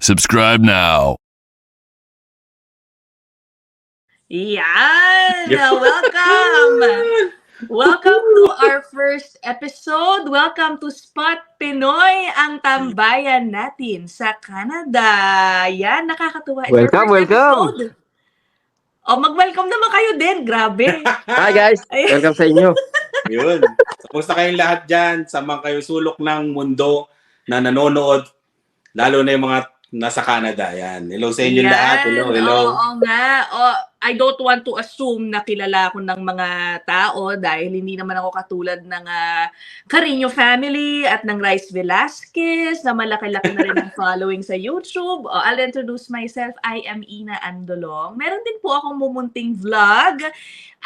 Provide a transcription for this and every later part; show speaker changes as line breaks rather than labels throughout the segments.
Subscribe now.
Yan! Welcome! Welcome to our first episode. Welcome to Spot Pinoy, ang tambayan natin sa Canada. Yan, nakakatuwa. It's our
Welcome,
first
welcome.
episode. O, mag-welcome naman kayo din. Grabe.
Hi guys,
Ay.
welcome sa inyo.
Yun. Kamusta kayong lahat dyan? Sa mga kayo sulok ng mundo na nanonood, lalo na yung mga nasa Canada. Yan. Hello sa inyo lahat. Hello, hello.
Oo nga. I don't want to assume na kilala ko ng mga tao dahil hindi naman ako katulad ng Carino family at ng Rice Velasquez na malaki-laki na rin ang following sa YouTube. I'll introduce myself. I am Ina Andolong. Meron din po akong mumunting vlog.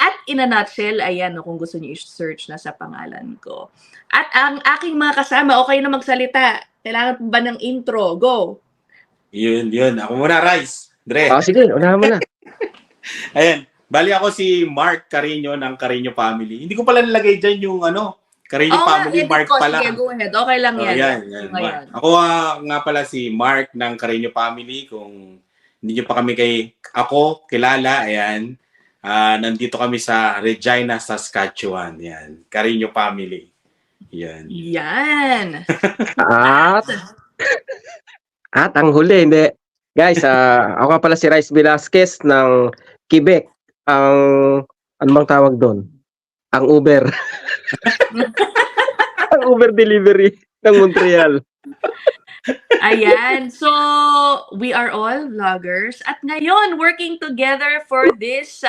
At in a nutshell, ayan, kung gusto niyo i-search na sa pangalan ko. At ang aking mga kasama, okay na magsalita. Kailangan ba ng intro? Go!
Yun. Ako muna, Rice. Dre.
Sige, unahan mo na.
Ayan. Bali ako si Mark Carino ng Carino Family. Hindi ko pala nilagay dyan yung Carino Family, Mark pala.
Sige, go ahead. Okay lang yan.
Yan. Mark. Ako nga pala si Mark ng Carino Family. Kung hindi nyo pa kami ako kilala, ayan. Nandito kami sa Regina, Saskatchewan. Yan. Carino Family. Yan.
Yan.
At ang huli, hindi. Guys, ako nga pala si Rice Velasquez ng Quebec. Ano bang tawag doon? Ang Uber. Ang Uber delivery ng Montreal.
Ayan. So, we are all vloggers. At ngayon, working together for this,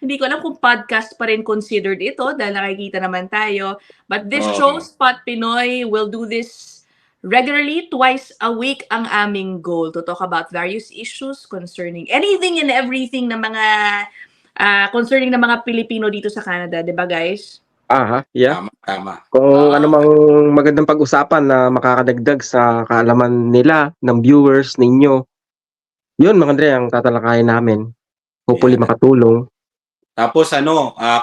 hindi ko alam kung podcast pa rin considered ito dahil nakikita naman tayo. But this show, Spot Pinoy, will do this regularly, twice a week ang aming goal to talk about various issues concerning anything and everything na mga concerning ng mga Pilipino dito sa Canada. Diba, guys?
Yeah.
Tama.
Kung ano mang magandang pag-usapan na makakadagdag sa kaalaman nila, ng viewers ninyo, yun mga Andre, ang tatalakayin namin. Hopefully makatulong.
Tapos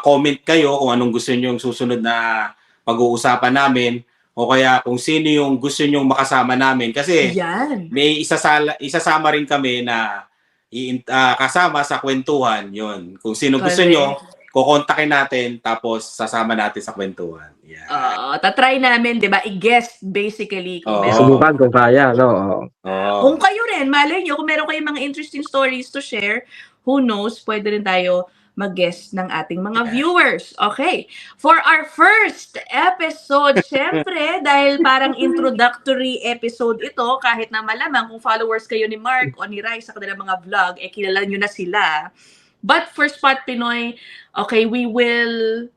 comment kayo kung anong gusto niyo yung susunod na pag-uusapan namin o kaya kung sino yung gusto niyo makasama namin kasi
Yan.
may isasama rin kami na kasama sa kwentuhan. Yun. Kung sino gusto niyo, kukontakin natin tapos sasama natin sa kwentuhan. Yeah.
Tatry namin, 'di ba? I-guess basically kung meron.
Subukan kung kaya, no?
Kung kayo rin, malay nyo, kung meron kayong mga interesting stories to share, who knows, pwede rin tayo mag-guest ng ating mga viewers. Okay. For our first episode, syempre, dahil parang introductory episode ito, kahit na malamang kung followers kayo ni Mark o ni Rice sa kanilang mga vlog, kilala nyo na sila. But for Spot Pinoy, okay, we will,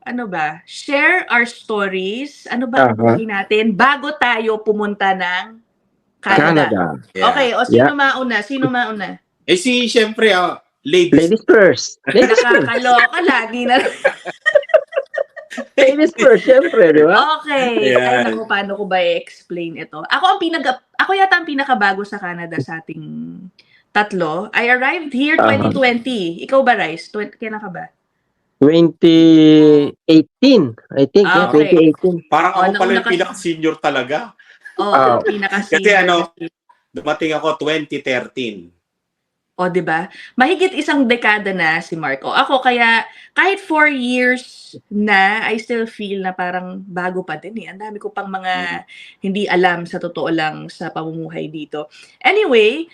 share our stories. Ano ba ang buhay natin bago tayo pumunta ng Canada.
Yeah.
Okay, sino mauna?
Siyempre, ladies
first.
Nakakaloka, lagi na.
Ladies first, syempre, di ba?
Okay.
Yeah.
Ay, naku, paano ko ba i-explain ito? Ako yata ang pinakabago sa Canada sa ating tatlo. I arrived here 2020. Ikaw ba, Rice? Kailan ka ba?
2018, I think.
Okay.
2018.
Parang ako pala yung pinaka-senior talaga.
Pinaka-senior.
Kasi dumating ako 2013.
Di ba? Mahigit isang dekada na si Mark. Ako kaya kahit 4 years na, I still feel na parang bago pa din eh. Ang dami ko pang mga hindi alam sa totoo lang sa pamumuhay dito. Anyway,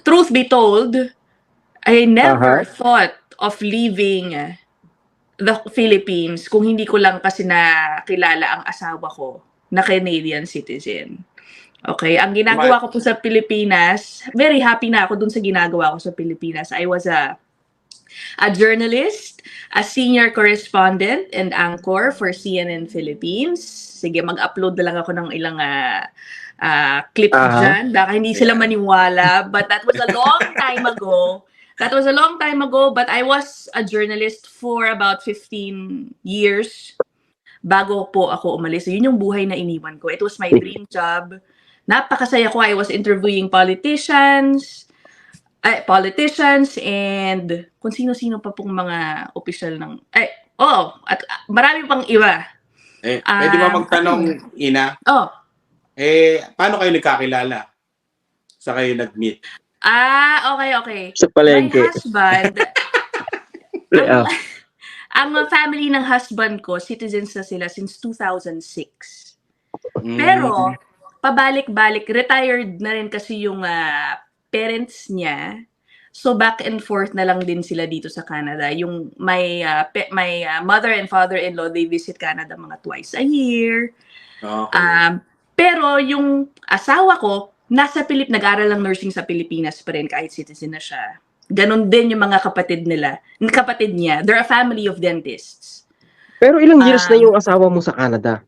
truth be told, I never thought of leaving the Philippines kung hindi ko lang kasi nakilala ang asawa ko na Canadian citizen. Okay, ang ginagawa ko po sa Pilipinas, very happy na ako dun sa ginagawa ko sa Pilipinas. I was a journalist, a senior correspondent and anchor for CNN Philippines. Sige, mag-upload na lang ako ng ilang clip dyan. Baka hindi sila maniwala, but that was a long time ago. But I was a journalist for about 15 years bago po ako umalis. So, yun yung buhay na iniwan ko. It was my dream job. Napakasaya ko. I was interviewing politicians and kung sino-sino pa pong mga opisyal ng... at marami pang iba.
Pwede ba magtanong, Ina? paano kayo nagkakilala? Sa kayo nag-meet?
Okay.
Sa
My
palengke.
husband,
Ah,
ang family ng husband ko, citizens na sila since 2006.
Mm.
Pero, pabalik-balik, retired na rin kasi yung parents niya. So, back and forth na lang din sila dito sa Canada. Yung my mother and father-in-law, they visit Canada mga twice a year.
Okay.
Pero yung asawa ko, nag-aral ng nursing sa Pilipinas pa rin kahit citizen na siya. Ganon din yung mga kapatid niya. They're a family of dentists.
pero ilang years na yung asawa mo sa Canada?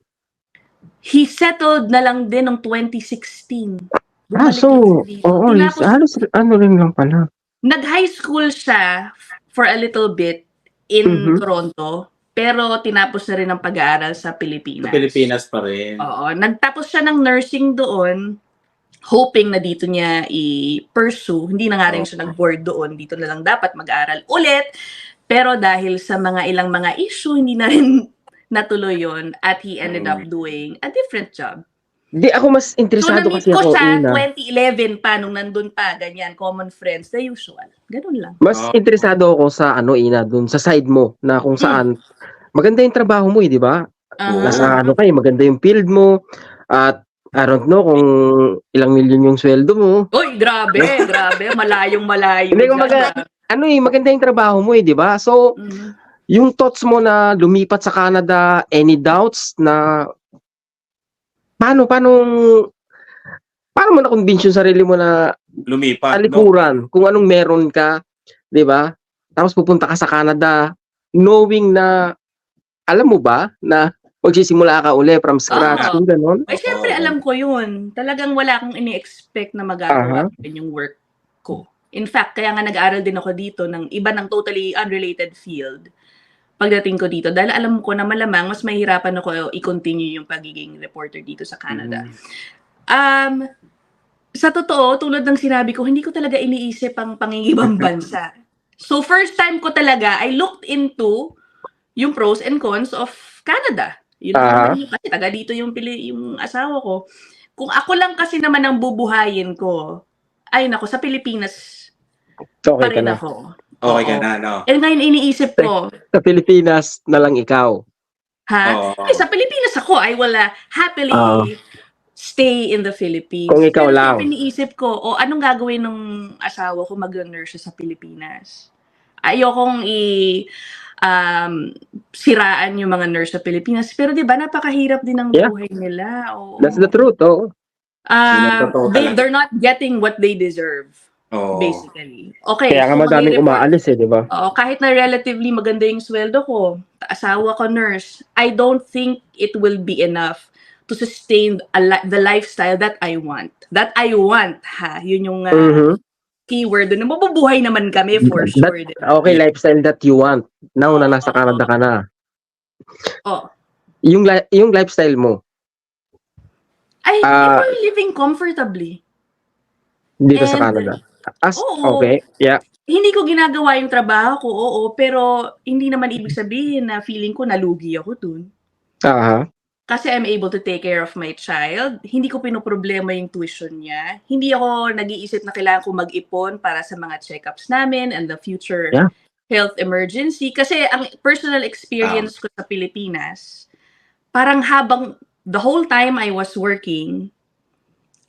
He settled na lang din ng 2016.
So, oo, halos ano rin lang pala.
Nag-high school siya for a little bit in
Mhm.
Toronto, pero tinapos na rin ang pag-aaral sa Pilipinas.
Sa Pilipinas pa rin.
Oo, nagtapos siya ng nursing doon, hoping na dito niya i-pursue. Hindi na nga rin siya nag-board doon, dito na lang dapat mag-aaral ulit. Pero dahil sa ilang mga issue, hindi na rin natuloy yon at he ended up doing a different job.
Di ako mas
So,
interesado
na-meet
kasi
ko
ako
siya
una.
2011 pa, nung nandun pa, ganyan, common friends, the usual. Ganun lang.
Mas interesado ako sa Ina, dun sa side mo na kung saan maganda yung trabaho mo di ba? Nasa kayo, maganda yung field mo at I don't know kung ilang milyon yung sweldo mo.
Uy, grabe. Malayong-malayo.
Hindi, kumbaga, maganda yung trabaho mo di ba? So, yung thoughts mo na lumipat sa Canada, any doubts na paano mo na-convince yung sarili mo na
lumipat,
talikuran kung anong meron ka, di ba? Tapos pupunta ka sa Canada knowing na, alam mo ba, na magsisimula ka uli from scratch, kung gano'n?
Ay, syempre, alam ko yun. Talagang wala akong ini-expect na magagawa ko yung work ko. In fact, kaya nga nag-aaral din ako dito ng iba ng totally unrelated field pagdating ko dito. Dahil alam ko na malamang mas mahirapan ako i-continue yung pagiging reporter dito sa Canada. Sa totoo, tulad ng sinabi ko, hindi ko talaga iniisip ang pangingibang bansa. So, first time ko talaga, I looked into yung pros and cons of Canada. Yun naman yung kasi taga dito yung asawa ko. Kung ako lang kasi naman ang bubuhayin ko, ay nako, sa Pilipinas pa rin ako.
Okay ka na, no?
And ngayon iniisip ko,
sa Pilipinas na lang ikaw.
Ay, sa Pilipinas ako, I will happily stay in the Philippines.
Kung ikaw lang.
Iniisip ko, anong gagawin ng asawa ko mag-nurse sa Pilipinas? Ayokong siraan yung mga nurse sa Pilipinas. Pero di ba, napakahirap din ng buhay nila.
That's the truth,
They're not getting what they deserve. Basically. Okay.
Kaya nga madaming umaalis di ba?
Kahit na relatively maganda yung sweldo ko, asawa ko nurse, I don't think it will be enough to sustain the lifestyle that I want. That I want, Yun yung keyword. Na mabubuhay naman kami for sure.
Okay, lifestyle that you want. Now na nasa Canada ka na. Yung lifestyle mo.
Ay, people living comfortably.
Dito sa Canada. Okay, yeah.
Hindi ko ginagawa yung trabaho ko, pero hindi naman ibig sabihin na feeling ko nalugi ako dun. Kasi I'm able to take care of my child. Hindi ko pinoproblema yung tuition niya. Hindi ako nag-iisip na kailangan ko mag-ipon para sa mga check-ups namin and the future health emergency. Kasi ang personal experience ko sa Pilipinas, parang habang the whole time I was working,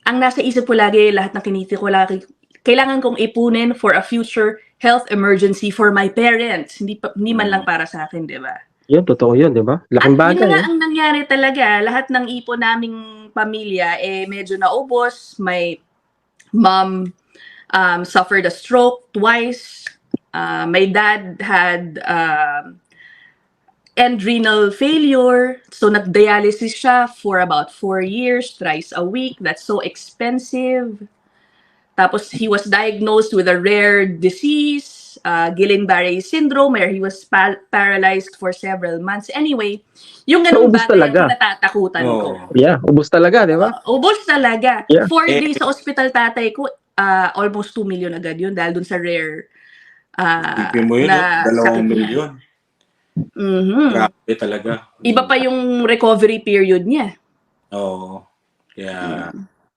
ang nasa isip ko lagi, lahat ng kiniti ko lagi, kailangan kong ipunin for a future health emergency for my parents. Hindi man lang para sa akin, di ba?
Yun, totoo yun, di ba? Laking bagay.
Yun nga ang nangyari talaga. Lahat ng ipon naming pamilya, medyo naubos. My mom suffered a stroke twice. My dad had end renal failure. So, nag-dialysis siya for about 4 years, thrice a week. That's so expensive. Tapos, he was diagnosed with a rare disease, Guillain-Barré syndrome, where he was paralyzed for several months. Anyway, yung ganung bagay yung natatakutan ko.
Yeah, ubos talaga, di ba?
Ubos talaga. 4 days sa ospital tatay ko, almost 2 million agad yun dahil dun sa rare
mo yun, 2 million. Grabe talaga.
Iba pa yung recovery period niya.
Yeah.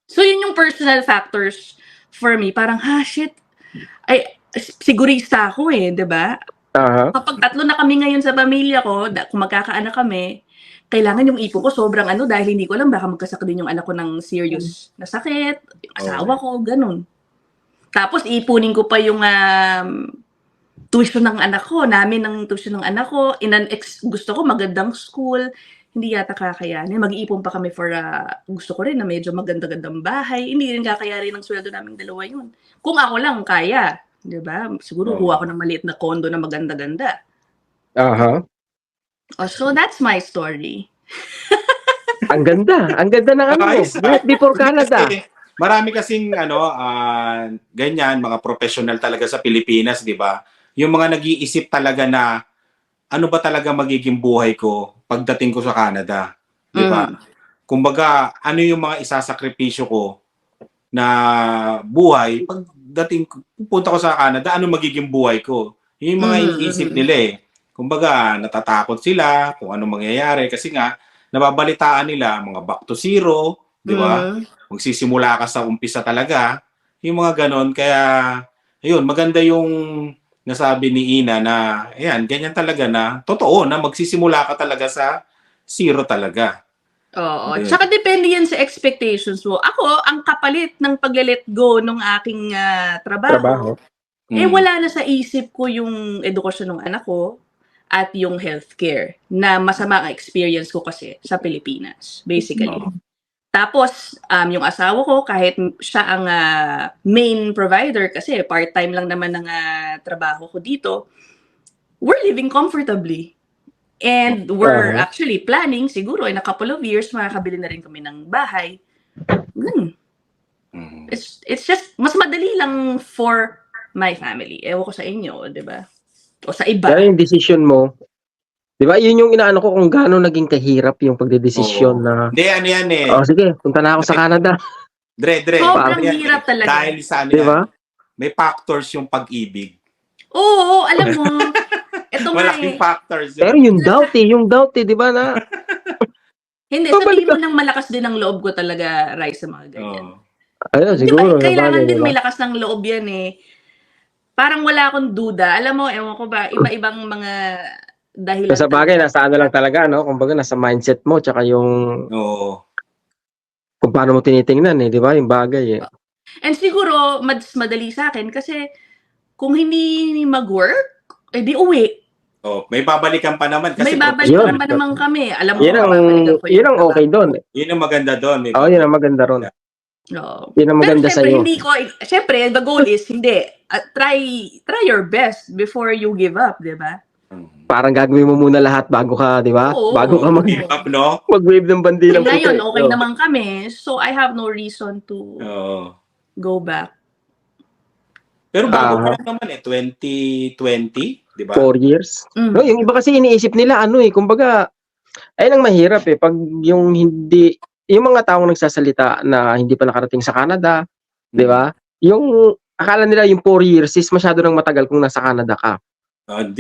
So, yun yung personal factors for me. Parang, shit. Ay, sigurista ako eh, di ba? Kapag 3 na kami ngayon sa pamilya ko, kung magkakaanak kami, kailangan yung ipon ko sobrang dahil hindi ko alam baka magkasakit din yung anak ko ng serious na sakit, yung asawa ko, ganun. Tapos ipunin ko pa yung tuition ng anak ko, tuition ng anak ko, gusto ko magandang school, hindi yata kakayanin. Mag-iipon pa kami for, gusto ko rin na medyo maganda-gandang bahay, hindi rin kakayanin ng sweldo naming dalawa yun. Kung ako lang kaya, di ba? Siguro kuha ko ng maliit na condo na maganda-ganda. So that's my story.
Ang ganda ng Life Before Canada.
Marami kasing ganyan, mga professional talaga sa Pilipinas, di ba? Yung mga nag-iisip talaga na ano ba talaga magiging buhay ko pagdating ko sa Canada, di ba? Kumbaga, ano yung mga isasakripisyo ko na buhay pagdating pupunta ko sa Canada, ano magiging buhay ko? Yung mga iniisip nila eh. Kumbaga, natatakot sila kung ano mangyayari kasi nga nababalitaan nila mga back to zero, di ba? Magsisimula ka sa umpisa talaga. Yung mga ganon. Kaya, ayun, maganda yung nasabi ni Ina na, ayan, ganyan talaga na, totoo na magsisimula ka talaga sa zero talaga.
Oo. Tsaka depende yan sa expectations mo. Ako, ang kapalit ng pag-let go ng aking trabaho. Wala na sa isip ko yung edukasyon ng anak ko at yung healthcare na masama ang experience ko kasi sa Pilipinas, basically. Tapos, yung asawa ko, kahit siya ang main provider, kasi part-time lang naman ng trabaho ko dito, we're living comfortably. And we're actually planning, siguro, in a couple of years, makakabili na rin kami ng bahay. It's just, mas madali lang for my family. Ewan ko sa inyo, di ba? O sa iba.
Pero yung decision mo, di ba, yun yung inaano ko kung gaano naging kahirap yung pagdedesisyon na...
Hindi, ano yan eh.
Sige, punta na ako sa Canada.
Dre.
Sobrang hirap talaga.
Dahil sa
diba?
May factors yung pag-ibig.
Oo, alam mo. Ito
malaking factors yun.
Pero yung doubt di ba na...
Hindi, sabihin mo nang malakas din ang loob ko talaga, Rai, sa mga ganyan.
Ayun, siguro.
Diba, kailangan din may lakas ng loob yan eh. Parang wala akong duda. Alam mo, ewan ko ba, iba-ibang mga dahilan.
Sa bagay, nasa ano lang talaga, no? Kumbaga, nasa mindset mo, tsaka yung... Kung paano mo tinitingnan eh, di ba? Yung bagay eh.
And siguro, madali sa akin kasi kung hindi mag-work, di uwi.
May babalikan pa naman. Kasi
may babalikan pa naman kami. Alam mo,
yun ang okay doon.
Yun ang maganda doon.
Yun ang maganda doon.
No.
Yun ang maganda sa'yo.
Siyempre, the goal is, try your best before you give up, di ba?
Parang gagawin mo muna lahat bago ka, di ba? Bago ka
give up, no?
Mag-wave ng bandilang puti.
Ngayon, okay naman kami. So, I have no reason to go back.
Pero bago pa naman 2020, di ba?
4 years. No, yung iba kasi iniisip nila, kumbaga, ayun ang mahirap eh. Pag yung mga taong nagsasalita na hindi pa nakarating sa Canada, di ba? Yung akala nila yung 4 years is masyado nang matagal kung nasa Canada ka.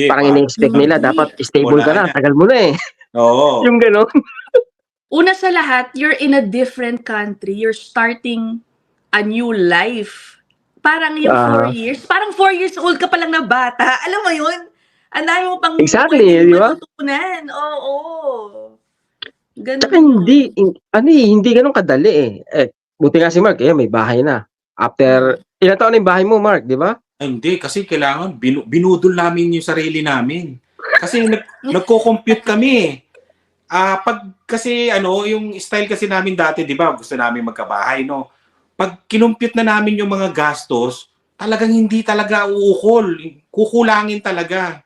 Parang ini-expect nila, dapat stable ka na, tagal mo na eh.
Oo.
Yung gano'n.
Una sa lahat, you're in a different country. You're starting a new life. Parang yung 4 years, parang 4 years old ka pa lang na bata. Alam mo yun? Ang dami mo pang
exactly, di ba?
matutunan. Oo. Ganun.
Tsaka hindi ganun kadali eh. Buti nga si Mark, may bahay na. After, ilang taon na yung bahay mo, Mark, di ba?
Hindi, kasi kailangan, binudol namin yung sarili namin. Kasi nagko-compute kami. Kasi yung style kasi namin dati, di ba, gusto namin magkabahay, no? Pag kinumpute na namin yung mga gastos, talagang hindi talaga uukol. Kukulangin talaga.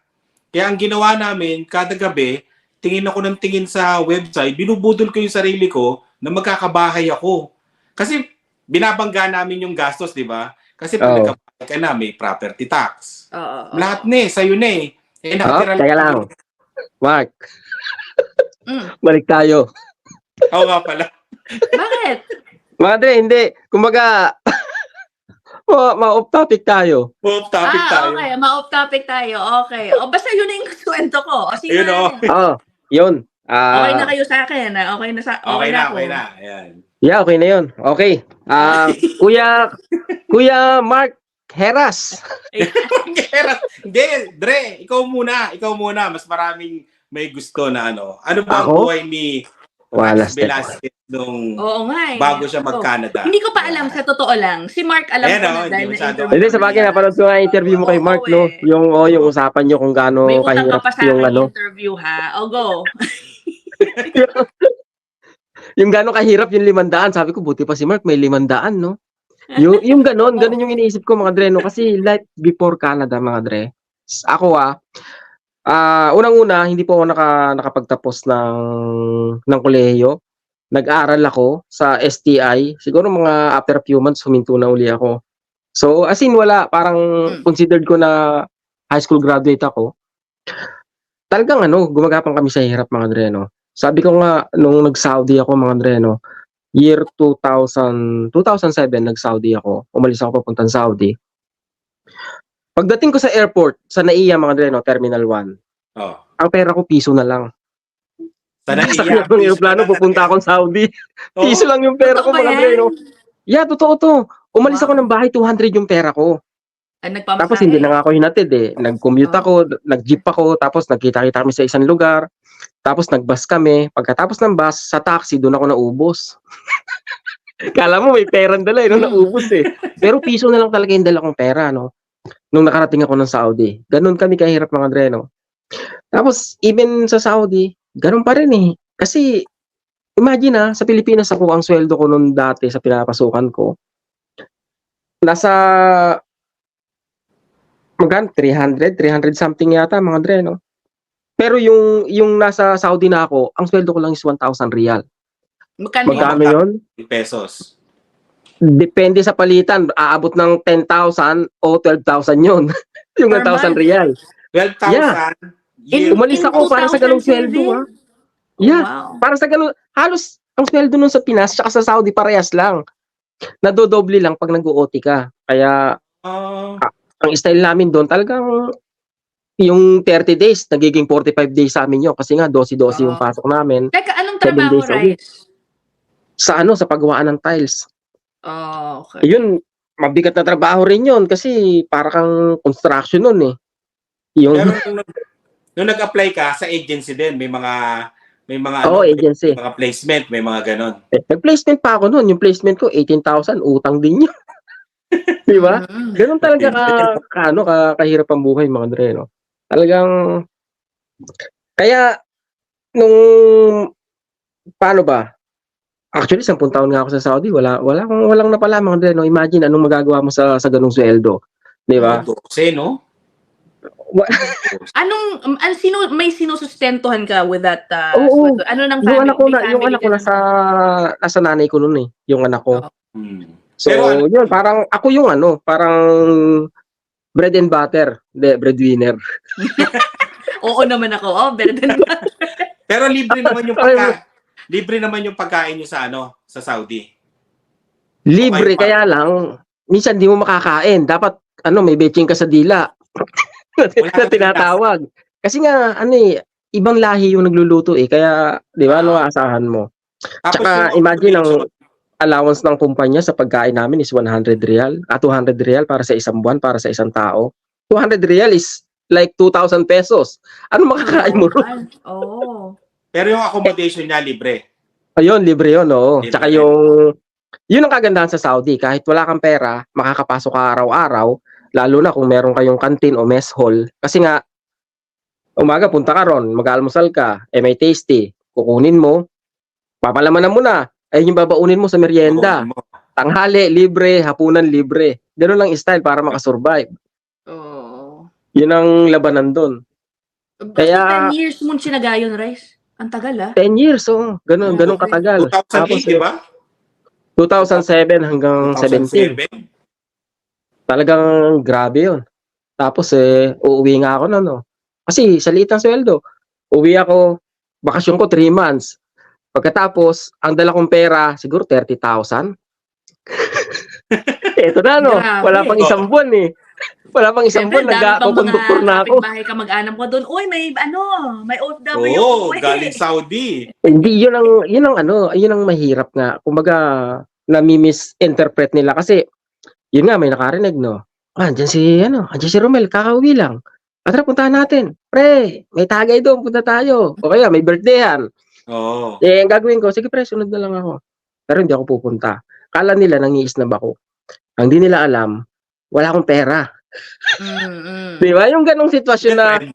Kaya ang ginawa namin, kada gabi, tingin ako ng tingin sa website, binubudol ko yung sarili ko na magkakabahay ako. Kasi binabangga namin yung gastos, di ba? Kasi pag nagkabahay ka na, may property tax. Lahat na sa'yo na eh.
Teka lang. Mark. Balik tayo.
Oo nga pala.
Bakit?
Madre, hindi. Kumbaga, ma-off topic tayo.
Off topic tayo.
Okay. Ma-off topic tayo. Okay. Basta yun na yung kwento ko. O, sige.
Yun.
Okay na kayo sa akin. Okay na ako.
Okay na. Ayan.
Yeah, okay na yun. Okay. Kuya Mark Heras.
Hindi, Dre, ikaw muna. Ikaw muna. Mas maraming may gusto na ano. Ano ba ang
Ako?
buhay ni
Wala,
Max Velasquez nung
Oo nga eh.
bago siya
Oo.
mag-Canada?
Hindi ko pa alam, sa totoo lang. Si Mark alam
Ayan,
ko
oh,
na
hindi
dahil
masyado.
na-interview
Hindi,
ko
sa bagay,
niya.
napanood ko nga interview mo kay
Oo,
Mark, no?
eh.
Yung usapan nyo kung gaano
May utang ka
kahirap
pa sa
yung
akin
ano.
interview ha. O go.
Yung gaano kahirap yung 500. Sabi ko, buti pa si Mark, may 500, no? Yung ganon yung iniisip ko, mga Dre, no? Kasi life before Canada, mga Dre. Ako, unang-una, hindi po ako nakapagtapos ng kolehiyo. Nag-aaral ako sa STI. Siguro mga after a few months, huminto na uli ako. So, as in, wala. Parang considered ko na high school graduate ako. Talagang gumagapang kami sa hirap, mga Dre, no? Sabi ko nga, nung nag-Saudi ako, mga Dre, no? Year 2007, nag-Saudi ako. Umalis ako papuntang Saudi. Pagdating ko sa airport, sa NAIA, mga Dre, no? Terminal 1.
Oh.
Ang pera ko, piso na lang.
Sana
Sakay ako ng aeroplano, pupunta akong Saudi.
Oh,
Piso lang yung pera ko,
Totoo ba
mga
yan?
Dre, no? Yeah, totoo to. Umalis ako
Wow.
ng bahay, 200 yung pera ko.
Nagpamasahe.
Tapos hindi na nga ako hinatid eh. Nag-commute
Oh.
ako, nag-jeep ako, tapos nagkita-kita kami sa isang lugar. Tapos nag-bus kami. Pagkatapos ng bus, sa taxi, doon ako naubos. Kala mo may perang dala eh, no? Naubos eh. Pero piso na lang talaga yung dala kong pera, no? Nung nakarating ako ng Saudi. Ganun kami kahirap, mga Dre, no? Tapos, even sa Saudi, ganun pa rin eh. Kasi, imagine sa Pilipinas ako, ang sweldo ko noon dati sa pinapasukan ko, nasa magkano 300 something yata, mga Dre, no? Pero yung nasa Saudi na ako, ang sweldo ko lang is 1,000 riyal. Magkano yun?
Pesos.
Depende sa palitan, aabot ng 10,000 o 12,000 yun. Yung
Per
1,000
month?
riyal.
12,000.
Yeah.
Year.
Umalis ako para sa ganung sweldo, Yeah,
wow.
para sa ganun, halos ang sweldo nun sa Pinas tsaka sa Saudi parehas lang. Nadodoble lang pag nag-OT ka. Kaya ang style namin doon talagang yung 30 days nagiging 45 days sa amin yun kasi nga 12-12 yung pasok namin.
Teka, anong
7
trabaho,
days a week.
Rice?
Sa paggawaan ng tiles.
Oh, okay.
Yun, mabigat na trabaho rin yun kasi para kang construction nun eh. Yung
Pero nung nag-apply ka sa agency din, may mga
agency.
Mga placement, may mga ganon.
Nag-placement pa ako noon. Yung placement ko 18,000, utang din yun. Di ba? Ganun talaga kahirap ang buhay, mga Dre, no? Talagang kaya nung paano ba? Actually, 10 taon nga ako sa Saudi, walang napala, mga Dre, no? Imagine anong magagawa mo sa ganung sweldo, di ba?
Kasi, no?
May sinusustentuhan ka with that
Oo.
sweldo? Ano nang
Yung
family?
anak ko nasa nanay ko noon eh, yung anak ko. So,
Pero
yun, parang ako yung parang bread and butter, breadwinner.
Oo naman ako. Oh, better than that.
Pero libre naman yung pagkain niyo sa sa Saudi.
Libre, kaya lang minsan di mo makakain. Dapat may betching ka sa dila. na tinatawag. Kasi nga ibang lahi yung nagluluto eh. Kaya, di ba, aasahan mo. Tsaka imagine ang allowance ng kumpanya sa pagkain namin is 100 riyal. 200 riyal para sa isang buwan, para sa isang tao. 200 riyal is like 2,000 pesos. Ano makakain mo ron?
Oh.
Pero yung accommodation niya libre.
Ayun, libre yun, oo.
Libre.
Tsaka yun ang kagandahan sa Saudi. Kahit wala kang pera, makakapasok ka araw-araw, lalo na kung meron kayong canteen o mess hall. Kasi nga, umaga punta ka ron, mag-almusal ka, may tasty, kukunin mo, papalamanan mo na, ayun yung babaunin mo sa merienda. Tanghali, libre, hapunan, libre. Ganun lang style para makasurvive.
Oh.
Yun ang labanan doon.
Kaya 10 years mo sinagayon, Rice. Ang tagal
10 years, ganun katagal.
2008, di ba?
2007 hanggang 17. Talagang grabe yun. Tapos uuwi nga ako noon. Kasi sa liit ng sweldo. Uwi ako, bakasyon ko 3 months. Pagkatapos, ang dala kong pera, siguro 30,000. Ito na,
Grabe.
wala pang isang buwan eh. Wala pang isang
Siyempre,
buwan,
dami pang mga
nagkakonduktor na ako.
kapitbahay ka mag-anak mo doon. Uy, may OFW.
Oo,
Uy.
galing Saudi.
Hindi, yun ang mahirap nga. Kumbaga, nami-misinterpret nila kasi, yun nga, may nakarinig, no? Andiyan si Romel, kakauwi lang. Tara, puntahan natin. Pre, may tagay doon, punta tayo. O kaya, may birthday-an.
Oo.
Ang gagawin ko, sige pre, sunod na lang ako. Pero hindi ako pupunta. Kala nila, nangiisnab ako. Ang di nila alam, wala akong pera. Di ba? Yung ganong sitwasyon na,
Trend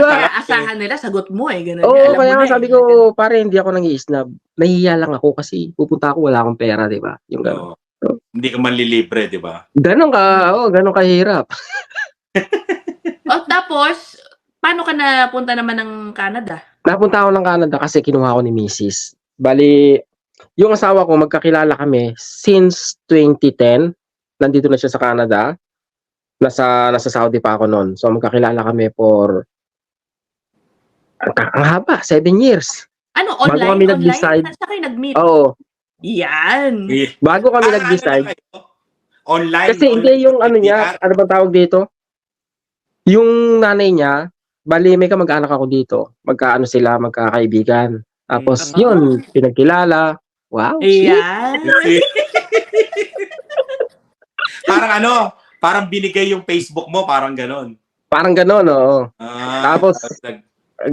Diba?
Kaya
talaga.
asahan nila, sagot mo eh. Ganun
oo,
yan. Alam mo
kaya
na
nga sabi
eh.
ko, pare, hindi ako nangiisnab. Nahihiya lang ako kasi pupunta ako, wala akong pera, di ba? Yung ganon.
Oo. Hindi ka manlilibre, di ba?
Ganon kahirap.
Tapos, paano ka napunta naman ng Canada?
Napunta ako ng Canada kasi kinuha ko ni Mrs. Bali, yung asawa ko, magkakilala kami since 2010. Nandito na siya sa Canada. Nasa Saudi pa ako noon. So, magkakilala kami for ang haba, 7 years.
Ano,
Bago
online?
kami nag-decide.
Saan kayo nag-meet?
Oo.
Yan.
Bago kami
Ano
nag-decide.
lang kayo? Online?
Kasi hindi yung ano niya, ano bang tawag dito? Yung nanay niya, bali may kamag-anak ako dito. Magkaano sila, magkakaibigan. Tapos yun, pinagkilala. Wow, sweet.
Yan.
Parang binigay yung Facebook mo, parang ganon.
Parang gano'n, oo. Tapos,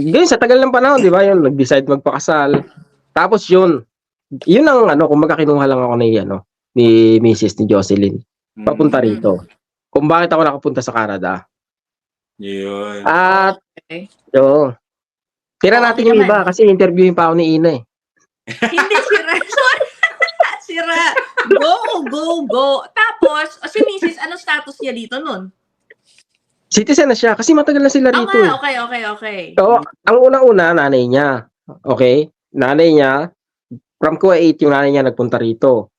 yun, sa tagal ng panahon, di ba, yun, nag-decide magpakasal. Tapos yun ang ano, kung kinuha lang ako ni Mrs. ni Jocelyn. Papunta rito. Kung bakit ako nakapunta sa Canada.
Yun.
At,
Okay.
oo. Tira natin yung
naman.
iba kasi interviewin pa ako ni Ina eh.
Hindi, sira. Sorry. Sira. Go. Tapos, si Mrs., ano status niya dito nun?
Citizen na siya kasi matagal na sila rito eh.
Okay.
So, ang unang-una, nanay niya. Okay? Nanay niya, from Kuwait, yung nanay niya nagpunta rito.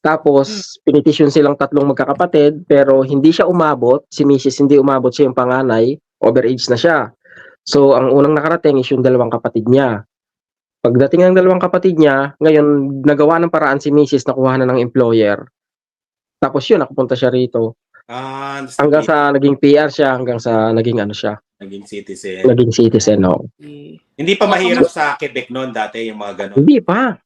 Tapos, pinitisyon silang tatlong magkakapatid, pero hindi siya umabot. Si Mrs. hindi umabot, siya yung panganay. Overage na siya. So, ang unang nakarating is yung dalawang kapatid niya. Pagdating ng dalawang kapatid niya, ngayon, nagawa ng paraan si Mrs. na kuha na ng employer. Tapos yun, nakapunta siya rito. Hanggang sa naging PR siya, hanggang sa naging ano siya.
Naging citizen.
Naging citizen, no?
Hindi pa mahirap sa Quebec noon dati yung mga ganon.
Hindi pa.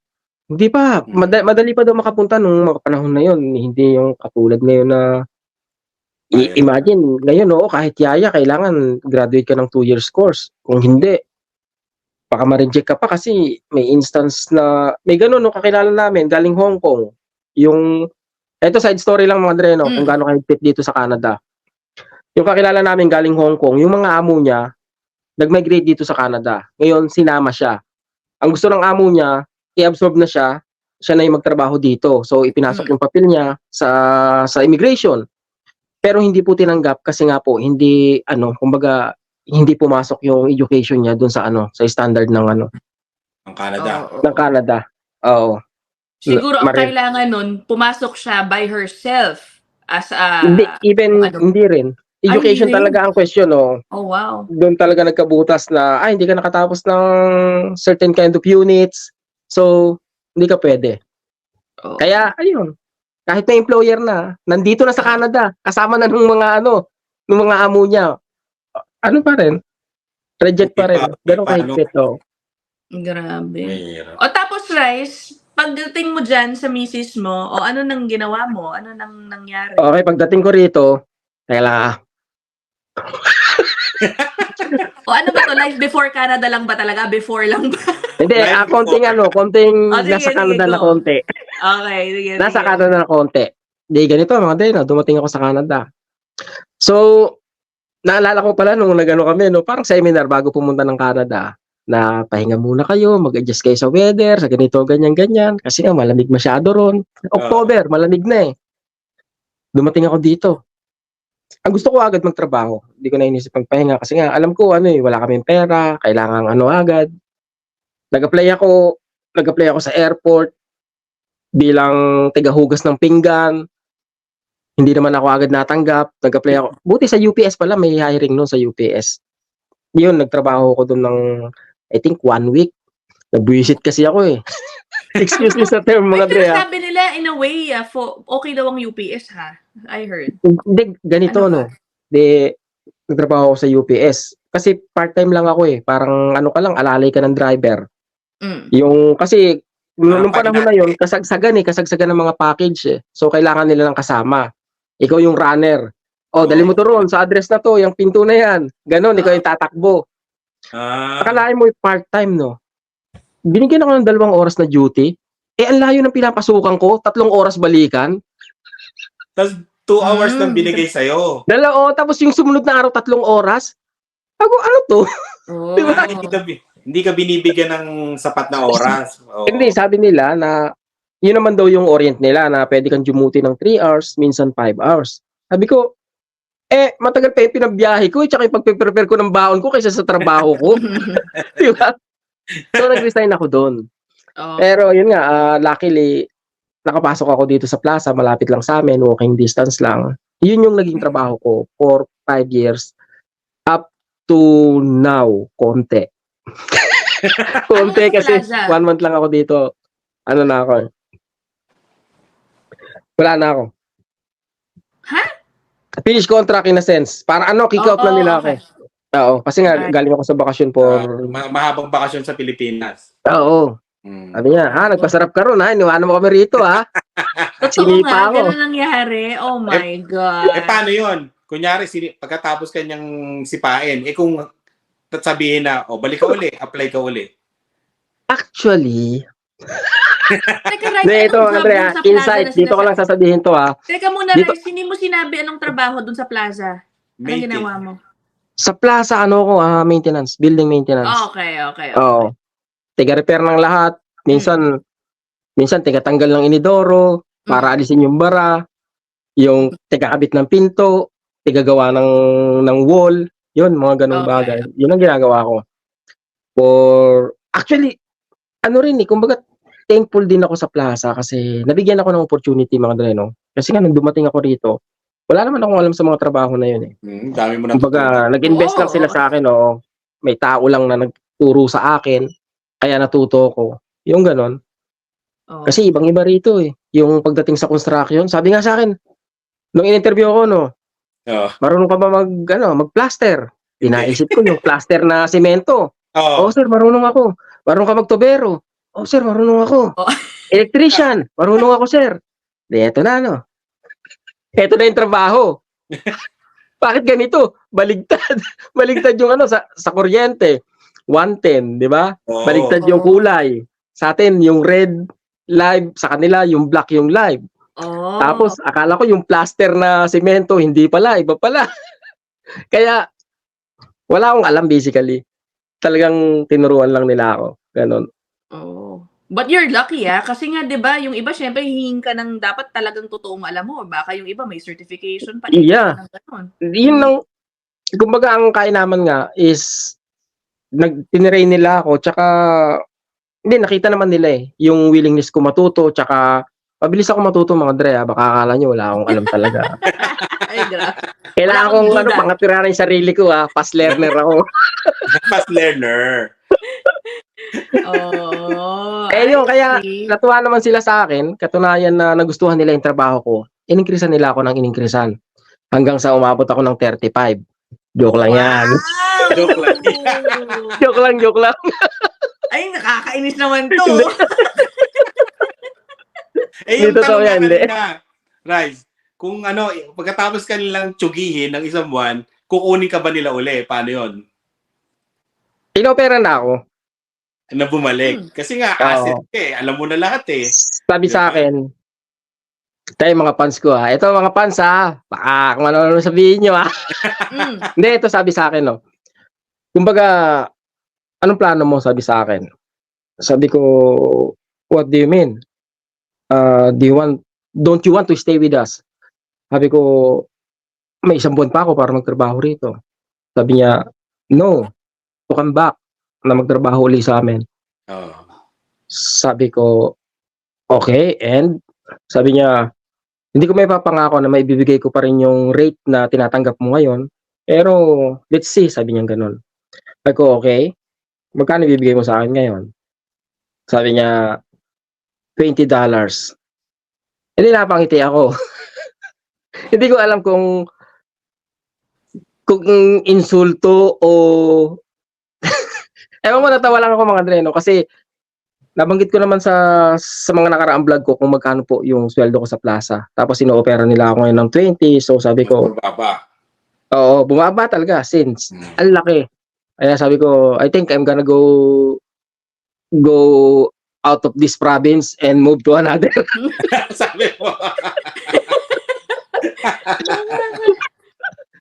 Madali pa daw makapunta nung mga panahon na yun. Hindi yung katulad ngayon na imagine, ngayon kahit yaya, kailangan graduate ka ng 2 years course. Kung hindi, baka ma-reject ka pa kasi may instance na, may ganun, kakilala namin, galing Hong Kong. Ito side story lang mga Dre, kung gaano kahigpit dito sa Canada. Yung kakilala namin galing Hong Kong, yung mga amo niya, nag-migrate dito sa Canada. Ngayon, sinama siya. Ang gusto ng amo niya, i-absorb na siya na yung magtrabaho dito. So, ipinasok yung papel niya sa immigration. Pero hindi po tinanggap kasi nga po, hindi, kumbaga, hindi pumasok yung education niya dun sa sa standard ng
Ng Canada.
ng Canada. Oo.
Siguro ang kailangan nun, pumasok siya by herself as a...
Hindi rin. Education
hindi rin.
talaga ang question,
Oh, wow.
Doon talaga nagkabutas na, hindi ka nakatapos ng certain kind of units. So, hindi ka pwede.
Oh.
Kaya, ayun. Kahit na employer na, nandito na sa Canada, kasama na ng mga ng mga amo niya. Ano pa rin? Reject pa rin. Ganun kahigpit,
Grabe.
Mahirap.
Tapos, Rice, pagdating mo dyan sa misis mo, ano nang ginawa mo? Ano nang nangyari?
Okay, pagdating ko rito, kailangan,
Ano ba to? Life before Canada lang ba talaga? Before lang ba?
hindi, konting nasa Canada na
go.
konti.
Okay, sige.
Nasa Canada na konti. Di ganito, mga day, dumating ako sa Canada. So, naalala ko pala nung nagano kami, parang seminar bago pumunta ng Canada, na pahinga muna kayo, mag-adjust kayo sa weather, sa ganito, ganyan. Kasi nga, malamig masyado ron. October, malamig na eh. Dumating ako dito. Ang gusto ko agad magtrabaho. Hindi ko na inisip magpahinga kasi nga, alam ko, wala kaming pera, kailangan agad. Nag-apply ako sa airport bilang tigahugas ng pinggan. Hindi naman ako agad natanggap. Nag-apply ako. Buti sa UPS pala, may hiring noon sa UPS. Yun, nagtrabaho ko doon ng, I think, 1 week. Nag-visit kasi ako eh. Excuse me sa term, mga
Wait,
Dre,
pero
ah.
sabi nila, in a way, okay daw ang UPS, ha? I heard.
Hindi, ganito,
Ano ba?
no? Di, nagtrabaho ako sa UPS. Kasi part-time lang ako eh. Parang ano ka lang, alalay ka ng driver.
Mm.
Yung, kasi, nung panahon na yun,
Pahinati.
kasagsagan ng mga package eh. So, kailangan nila ng kasama. Ikaw yung runner. Oh, dali mo to
Oh.
ron, sa address na to, yung pinto na yan. Ganon, ikaw yung tatakbo. Akalain mo yung part-time, no? Binigyan ako ng 2 oras na duty. Eh, ang layo ng pinapasukan ko, 3 oras balikan.
Tapos 2 hours lang binigay sa'yo.
Tapos yung sumunod na araw, 3 oras. Ako, ano to?
Oh.
Di ba?
Hindi ka binibigyan ng sapat na oras. Oo.
Hindi, sabi nila na yun naman daw yung orient nila na pwede kang dumuti ng 3 hours, minsan 5 hours. Sabi ko, matagal pa yung pinabiyahe ko, tsaka yung pagpe-prepare ko ng baon ko kaysa sa trabaho ko. Di ba? So, nag-resign ako doon.
Oh.
Pero yun nga, luckily, nakapasok ako dito sa plaza, malapit lang sa amin, walking distance lang. Yun yung naging trabaho ko for 5 years. Up to now, konti. Konti
Ano sa
kasi
plaza?
1 month lang ako dito. Ano na ako? Wala na ako.
Ha?
Finish contract in a sense. Para kick out na nila
okay.
ako. Oo, kasi nga
Okay.
galing ako sa bakasyon for...
Mahabang bakasyon sa Pilipinas.
Oo. Sabi niya, nagpasarap ka ron ha, iniwanan mo kami rito ha.
Totoo
Sinipa
nga,
ako.
ganun nangyari. Oh my God.
Paano yun? Kunyari, pagkatapos kanyang sipain, kung sabihin na, balik ka uli, apply ka uli.
Actually,
Teka, Rice,
hindi, ito,
anong job
Andrea,
dun sa plaza
insight.
na
Dito ko lang sasabihin to ha.
Teka muna,
Dito-
Rice, hindi mo sinabi anong trabaho dun sa plaza? Anong ginawa mo?
Sa plaza, maintenance, building maintenance.
Okay.
Oo. Tiga-repair ng lahat. Minsan tiga-tanggal ng inidoro, para alisin yung bara, yung tiga-kabit ng pinto, tiga-gawa ng wall, yun, mga ganong
Okay.
bagay. Yun ang ginagawa ko. Actually, kumbaga, thankful din ako sa plaza kasi nabigyan ako ng opportunity, mga Dre, no? Kasi nga, nung dumating ako rito, wala naman akong alam sa mga trabaho na yun eh.
Dami mo natutunan.
Kumbaga, nag-invest lang sila sa akin, may tao lang na nagturo sa akin, kaya natuto ko. Yung ganon.
Oh.
Kasi ibang-iba rito eh. Yung pagdating sa construction, sabi nga sa akin, nung in-interview ako, marunong ka ba mag-plaster? Inaisip ko yung plaster na semento. Sir, marunong ako. Marunong ka magtubero. Sir, marunong ako. Electrician, marunong ako, sir. Eto na, Eto na yung trabaho. Bakit ganito? Baligtad. Baligtad yung sa kuryente. 110, di ba? Baligtad yung kulay. Sa atin, yung red live, sa kanila, yung black yung live. Tapos, akala ko yung plaster na semento, hindi pala, iba pala. Kaya, wala akong alam basically. Talagang tinuruan lang nila ako. Ganon.
But you're lucky kasi nga 'di ba, yung iba syempre hihingin ka ng dapat talagang totoong alam mo, baka yung iba may certification pa
Yeah.
ng ganun.
Yun lang, kumbaga ang kainaman nga is tinrain nila ako, tsaka hindi, nakita naman nila yung willingness ko matuto, tsaka mabilis ako matuto, mga Dre, baka akala nyo wala akong alam talaga.
Ay, grabe.
Kailangan
Wala akong
kong
duda.
pangatirahan yung sarili ko fast learner ako.
Fast learner.
Yun, kaya natuwa naman sila sa akin, katunayan na nagustuhan nila yung trabaho ko, in-increasean nila ako ng in-increasean. Hanggang sa umabot ako ng 35. Joke lang yan.
Joke lang.
Joke lang.
Ay, nakakainis naman to.
Yung
Dito
tanong
yan,
nga
hindi.
kanina, Rice, kung pagkatapos ka nilang tsugihin ng isang buwan, kukunin ka ba nila uli? Paano yun?
Inopera na ako.
Na bumalik. Kasi nga, asset alam mo na lahat
Sabi sa akin, tayo mga fans ko ito mga fans baka kung ano sabihin nyo Hindi, ito sabi sa akin kumbaga, anong plano mo, sabi sa akin. Sabi ko, what do you mean? Don't you want to stay with us? Sabi ko, may 1 buwan pa ako para magtrabaho rito. Sabi niya, no, to come back na magtrabaho ulit sa amin. Sabi ko, okay, and sabi niya, hindi ko may papangako na may bibigay ko pa rin yung rate na tinatanggap mo ngayon, pero let's see, sabi niya ganun. Sabi ko, okay, magkano bibigay mo sa akin ngayon? Sabi niya, $20. Hindi napangiti ako. Hindi ko alam kung insulto o ewan mo, natawa lang ako mga Dre, no? Kasi nabanggit ko naman sa mga nakaraang vlog ko kung magkano po yung sweldo ko sa plaza. Tapos ino-opera nila ako ngayon ng 20. So sabi ko,
Baba.
oo, bumaba talaga since ang laki. Kaya sabi ko, I think I'm gonna go out of this province and move to another.
Sabi mo.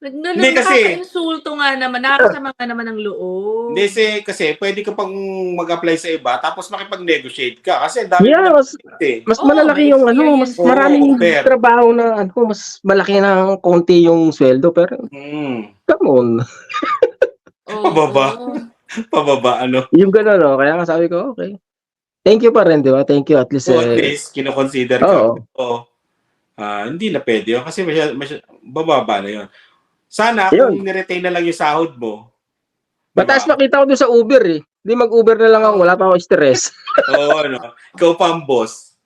Hindi
kasi-
insulto nga naman, nakakasama nga naman ng loob.
Hindi kasi pwede ka pang mag-apply sa iba tapos makipag-negotiate ka kasi ang dami
Yeah,
mo
mas
Oo,
malalaki
may
yung ano, mas
experience.
maraming
Oo, fair.
trabaho na ano, mas malaki ng konti yung sweldo, pero come on.
Oo.
Pababa. Pababa, ano.
Yung gano'n, no? Kaya nga sabi ko, okay. Thank you pa rin, di ba? Thank you at least.
So at least, kinoconsider ka.
Oo.
Oo. Hindi na pwede yun kasi bababa na yun. Sana
Yun.
kung niretain na lang yung sahod mo.
Mataas makita ko doon sa Uber eh. Hindi mag-Uber na lang ako, wala pa akong stress.
Oo, ano. Ikaw pa ang boss.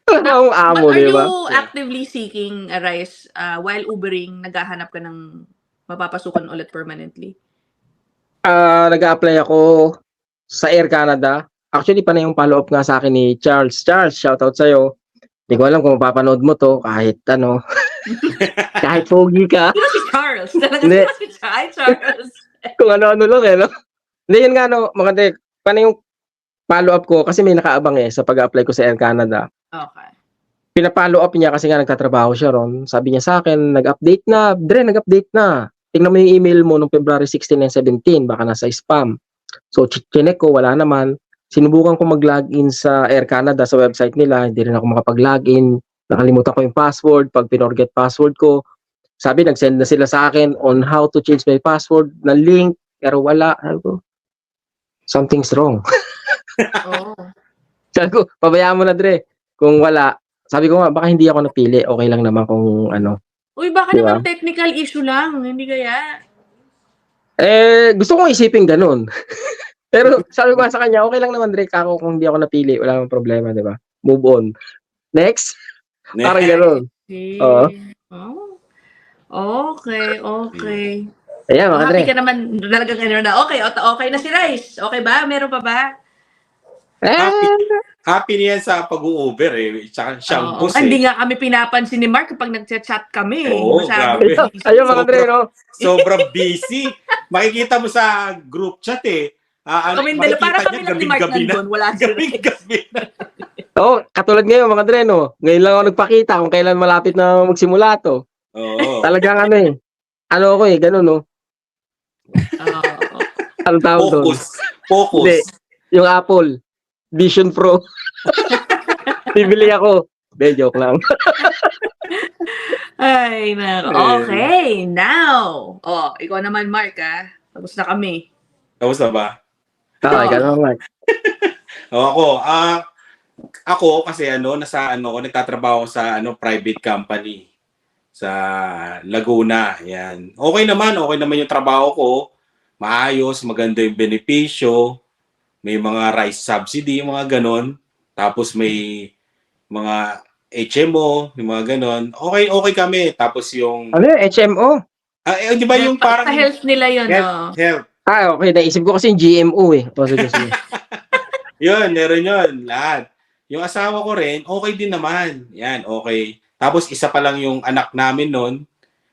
Wala akong amo,
But are
di ba?
you actively seeking a rise while Ubering, naghahanap ka ng mapapasukan ulit permanently?
Nag-a-apply ako sa Air Canada. Actually, pa na yung follow-up nga sa akin ni Charles. Charles, shoutout sa'yo. Hindi ko alam kung mapapanood mo to kahit ano. Kahit pogi ka.
Sino si Charles? Talaga
Hindi.
sino si Charles?
Kung ano-ano lang eh, no? Hindi, yun nga, no, maganda. Paano yung follow-up ko? Kasi may nakaabang sa pag-apply ko sa Air Canada.
Okay.
Pina-follow up niya kasi nga nagtatrabaho siya ron. Sabi niya sa akin, nag-update na. Dre, nag-update na. Tingnan mo yung email mo nung February 16 and 17. Baka nasa spam. So, chinek ko, wala naman. Sinubukan ko mag-login sa Air Canada sa website nila. Hindi rin ako makapag-login. Nakalimutan ko yung password. Pag pinorget password ko, sabi, nag-send na sila sa akin on how to change my password na link. Pero wala. Sabi ko, something's wrong.
Oh.
Sabi ko, pabayaan mo na, Dre. Kung wala, sabi ko nga, baka hindi ako napili. Okay lang naman kung ano.
Uy, baka
Diba?
naman technical issue lang. Hindi kaya?
Gusto kong isipin ganun. Pero sabi ko nga sa kanya, okay lang naman, Dre, ako kung hindi ako napili. Wala namang problema, di ba? Move on. Next? Parang ganun.
Okay.
Oo.
Oh. Okay.
Ayan, mga Dre.
Happy ka naman talaga ganun na. Okay na si Rice. Okay ba? Meron pa ba?
Happy niya sa pag-u-Uber Tsaka siyang boss
Hindi nga kami pinapansin ni Mark kapag nag-chat kami.
Oo,
Masyado
grabe.
busy.
Ayun, mga Dre, no?
Sobrang busy. Makikita mo sa group chat
Kami dalawa, para kami lang ni Mark nandun. Wala si Rice.
Gabi na.
Oo, katulad ngayon, mga Dre, no? Ngayon lang ako nagpakita kung kailan malapit na magsimula to.
Oo.
Talagang ano Ano ako ganun, no? Anong tawag doon?
Focus.
Hindi. Yung Apple. Vision Pro. Bibili ako. De, joke lang.
Ay, nako. Okay, now. Ikaw naman, Mark, Tapos na kami.
Tapos na ba?
Ikaw naman.
Ako kasi nagtatrabaho sa private company sa Laguna. Yan. Okay naman yung trabaho ko. Maayos, maganda yung benepisyo. May mga rice subsidy, mga ganon. Tapos may mga HMO, yung mga ganon. Okay kami. Tapos yung
Ano yun? HMO?
di ba yung parang
Sa health nila yun,
health.
Okay. Naisip ko kasi yung GMO sige.
Yun, meron yun. Lahat. Yung asawa ko rin, okay din naman. Yan, okay. Tapos isa pa lang yung anak namin nun,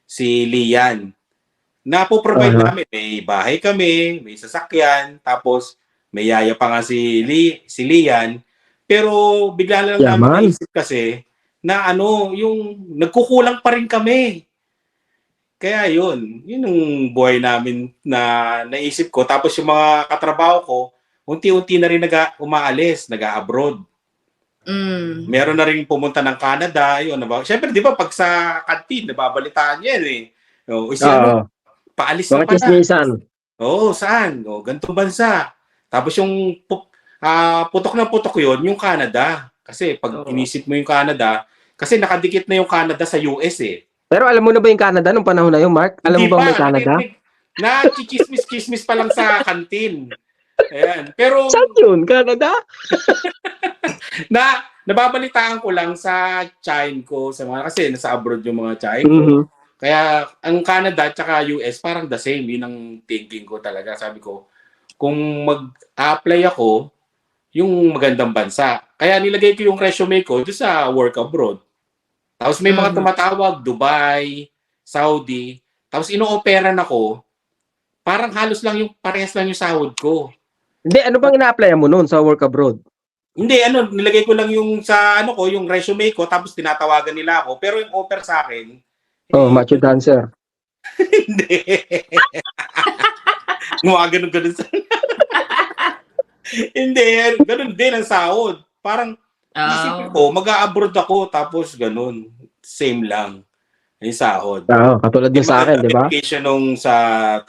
si Lian. Napoprovide namin. May bahay kami, may sasakyan, tapos may yaya pa nga si Lian. Pero bigla na lang namin naisip kasi na yung nagkukulang pa rin kami. Kaya yun yung buhay namin na naisip ko. Tapos yung mga katrabaho ko, unti-unti na rin umaalis, nag-abroad. Meron na rin pumunta ng Canada, yun. Siyempre, di ba, pag sa kantin, nababalitaan yan paalis na pala.
Chismisan.
Saan? Ganitong bansa. Tapos yung putok na putok yun, yung Canada. Kasi pag inisip mo yung Canada, kasi nakadikit na yung Canada sa US
Pero alam mo na ba yung Canada nung panahon na yun, Mark? Alam mo ba may Canada?
Na-chismis pa lang sa kantin. Ayan. Pero
saan yun? Canada?
nababalitaan ko lang sa chain ko, sa mga, kasi nasa abroad yung mga chain ko.
Mhm.
Kaya ang Canada at saka US parang the same. Yun ang thinking ko talaga. Sabi ko, kung mag-apply ako, yung magandang bansa. Kaya nilagay ko yung resume ko doon sa work abroad. Tapos may mga
Mhm.
tumatawag, Dubai, Saudi. Tapos ino-operan ako, parang halos lang yung parehas lang yung sahod ko.
Hindi, ano bang ina-apply mo noon sa work abroad?
Hindi, nilagay ko lang yung sa ko, yung resume ko, tapos tinatawagan nila ako. Pero yung offer sa akin,
Oh, macho dancer.
hindi. Mga ganun sa... Hindi, ganun din ang sahod. Parang isipin ko, mag-a-abroad ako, tapos ganun. Same lang. Yung sahod.
Oo, katulad din sa akin, di ba?
Application nung sa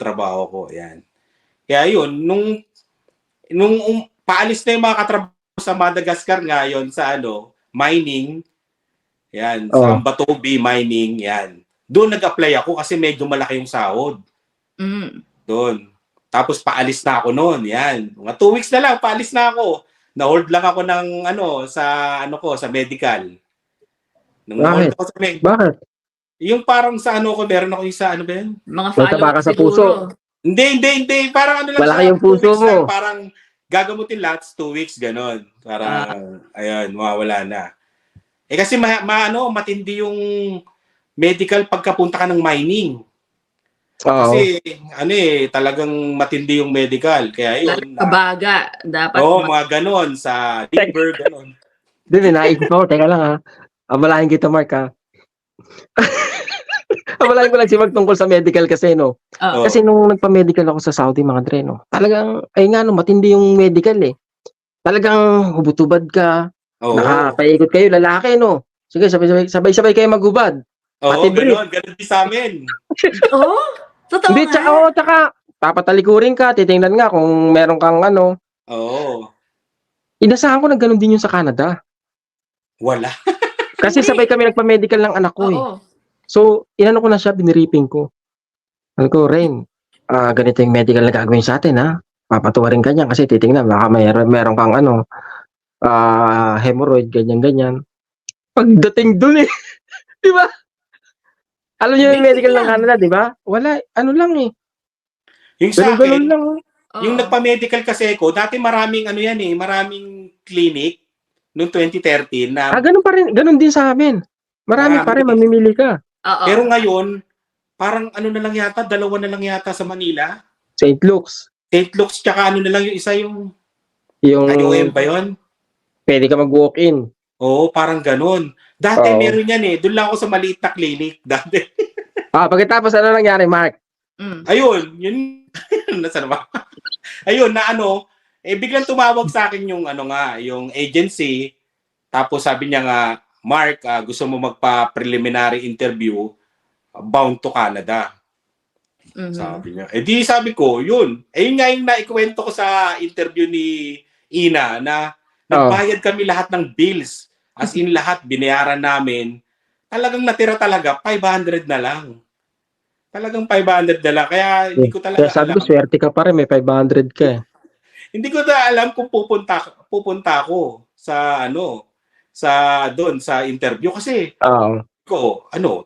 trabaho ko, yan. Kaya yun, nung paalis na yung mga katrabaho sa Madagascar ngayon sa mining, yan, sa Ambatobe mining, yan. Doon nag-apply ako kasi medyo malaki yung sahod.
Mm.
Doon. Tapos paalis na ako noon, yan. Mga 2 weeks na lang, paalis na ako. Na-hold lang ako ng sa medical.
Bakit?
Ako sa
Bakit?
yung parang sa ko, meron ako yung sa ba yan?
Mga
May taba ka
follow-up
sa puso.
siguro.
Hindi. Parang lang
Malaki
siya,
yung puso
2 weeks
mo.
lang, parang gagamutin lahat 2 weeks, ganon. Parang, ayun, mawawala na. Kasi matindi yung medical pagkapunta ka ng mining.
Oo.
Kasi, talagang matindi yung medical. Kaya yun.
Kabaga. Dapat.
Mga ganon, sa liver, ganon.
Hindi, naisip ko. Teka lang ha. Abalahin kita, Mark ha. Abalahin ko lang si Mark tungkol sa medical kasi, no.
Oo.
Kasi nung nagpa-medical ako sa Saudi, mga Dre, no. Talagang, matindi yung medical eh. Talagang hubot-hubad ka.
Oo.
Nakapaikot kayo, lalaki, no. Sige, sabay-sabay kayo maghubad.
Oo,
Pati brief.
ganon din sa amin.
Oo? Totoo
Hindi,
nga.
tsaka, papatalikurin ka, titingnan nga kung meron kang
Oo.
Inasahan ko na ganun din yung sa Canada.
Wala.
Kasi
Hindi.
sabay kami nagpa-medical ng anak ko eh.
Oo.
So, inano ko na siya, biniriping ko. Sabi ko, Rain, ganito yung medical na gagawin sa atin ha. Papatuwarin ka niya kasi titingnan, baka meron kang hemorrhoid, ganyan-ganyan. Pagdating dun eh, di ba? Alam niyo yung
Basic
medical ng
lang.
Canada, di ba? Wala, lang eh.
Yung sa
Ganun
akin,
lang.
Oo.
yung nagpa-medical kasi ako, dati maraming maraming clinic noong 2013 na
Ganun pa rin, ganun din sa amin. Marami pa rin, mamimili ka.
Oo.
pero ngayon, parang na lang yata, 2 na lang yata sa Manila.
St. Luke's.
St. Luke's, tsaka na lang yung isa yung
Yung
IOM ba yun?
pwede ka mag-walk-in.
Oo, parang ganun. Dati
Oo.
meron yan eh. Doon lang ako sa maliit na clinic. Dati.
Pagkatapos ano nangyari, Mark?
Ayun, yun. Nasaan ba? Ayun, biglang tumawag sa akin yung yung agency. Tapos sabi niya nga, Mark, gusto mo magpa-preliminary interview, bound to Canada.
Mhm.
Sabi niya. Sabi ko, yun. Yun nga yung naikwento ko sa interview ni Ina na nagbayad kami lahat ng bills. As in lahat, binayaran namin. Talagang natira talaga, 500 na lang. Talagang 500 na lang. Kaya hindi ko talaga
Kaya sabi
alam.
ko, swerte ka pa rin, may 500 ka eh.
Hindi ko na alam kung pupunta ako sa doon sa interview kasi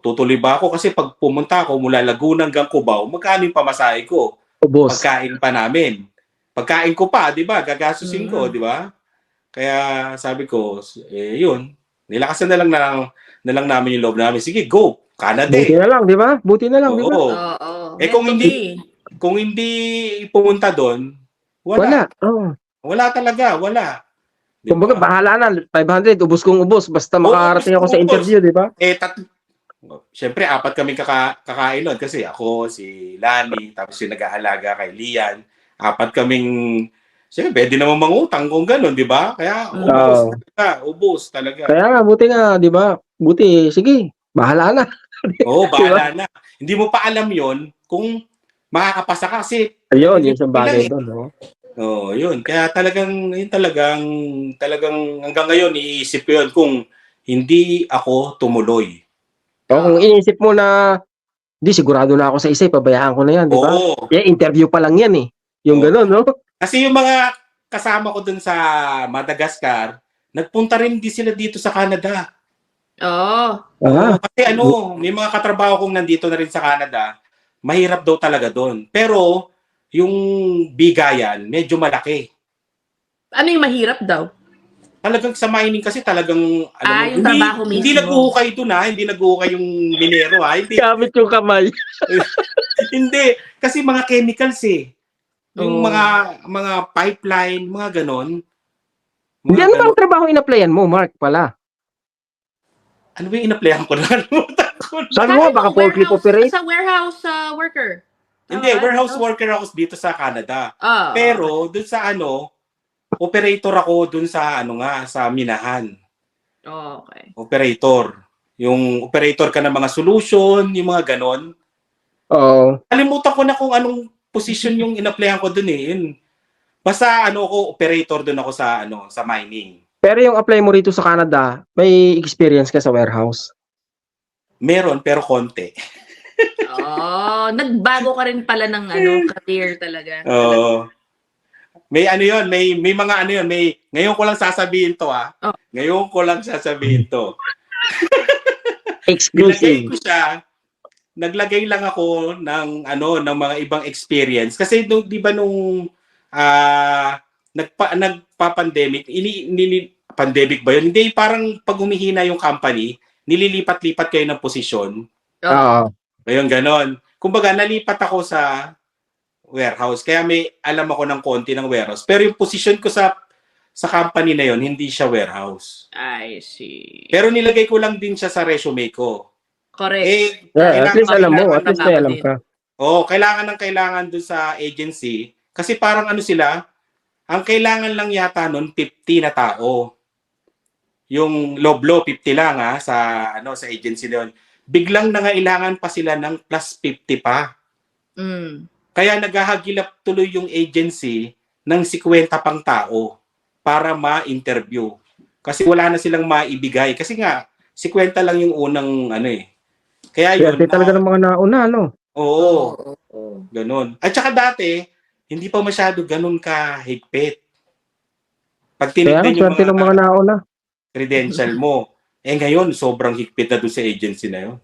tutuloy ba ako kasi pag pumunta ako mula Laguna hanggang Cubao, magkano yung pamasahe ko?
Ubos.
Pagkain pa namin. Pagkain ko pa, 'di ba? Gagastusin ko, 'di ba? Kaya sabi ko, yun. Nilakasan na lang namin yung loob namin. Sige, go. Canada.
Buti na lang, 'di ba? Buti na lang, 'di ba?
Oo.
Kung hindi pumunta doon, wala. Wala talaga, wala.
Diba? Kumbaga, bahala na. 500, ubos kong ubos. Basta makarating ako sa interview, di ba?
Siyempre, 4 kami kakain nun. Kasi ako, si Lani, tapos yung nag-aalaga kay Lian. 4 kaming, siyempre, pwede naman mangutang kung gano'n, di ba? Kaya, ubos talaga.
Kaya nga, buti nga, di ba? Buti, sige, bahala na.
Oo, bahala na. Hindi mo pa alam yon kung makakapasa ka kasi.
Ayun, yung isang bagay doon, no?
Oo, yun. Kaya talagang hanggang ngayon iisip ko yun kung hindi ako tumuloy.
Kung iniisip mo na di sigurado na ako sa isa, pabayaan ko na yan, di ba? Interview pa lang yan eh. Yung gano'n, no?
Kasi yung mga kasama ko dun sa Madagascar, nagpunta rin din sila dito sa Canada.
Oh.
Ah,
Kasi may mga katrabaho kong nandito na rin sa Canada, mahirap daw talaga doon. Pero, yung bigayan, medyo malaki.
Ano yung mahirap daw?
Talagang sa mining kasi talagang, alam mo,
Yung trabaho
hindi
mismo.
naghuhukay doon hindi naghuhukay yung minero hindi,
gamit yung kamay.
hindi, kasi mga chemicals yung
Oh.
mga pipeline, mga ganon.
Hindi,
Mga
ano
ganon.
bang trabaho in-applyan mo, Mark, pala?
Ano ba yung in-applyan ko? Nakalimutan ko na.
Sabi mo, baka forklift operate?
Sa warehouse worker. Tama
Hindi,
ba?
warehouse worker ako dito sa Canada.
Ah.
Pero, dun sa operator ako dun sa sa minahan.
Okay.
Operator. Yung operator ka ng mga solution, yung mga ganon.
Oo.
Kalimutan ko na kung anong position yung in-applyan ko dun Yun. Basta operator dun ako sa mining.
Pero yung apply mo rito sa Canada, may experience ka sa warehouse?
Meron, pero konti.
Nagbago ka rin pala ng career talaga.
Oo. May yun, may mga yun, ngayon ko lang sasabihin to
Oh.
Ngayon ko lang sasabihin to.
Exclusive.
Naglagay lang ako ng mga ibang experience kasi di ba nung nagpa-pandemic, pandemic ba yun? Hindi, parang pag humihina yung company, nililipat-lipat kayo ng posisyon.
Oo.
Ngayon ganon. Kumbaga nalipat ako sa warehouse. Kaya may alam ako ng konti ng warehouse. Pero yung position ko sa company na yon hindi siya warehouse.
I see.
Pero nilagay ko lang din siya sa resume ko.
Correct.
At least alam mo, at least may alam ka.
Kailangan dun sa agency. Kasi parang sila, ang kailangan lang yata nun 50 na tao. Yung Loblo 50 lang sa agency na yun. Biglang nangailangan pa sila ng plus 50 pa. Kaya naghahagilap tuloy yung agency ng 50 pang tao para ma-interview. Kasi wala na silang maibigay. Kasi nga, 50 lang yung unang Kaya yun.
Swerte talaga ng mga nauna,
Oo. Ganun. At saka dati, hindi pa masyado ganun kahigpit. Pag tinignan yung
swerte ng mga nauna.
credential mo, ngayon, sobrang higpit na doon sa agency na yun.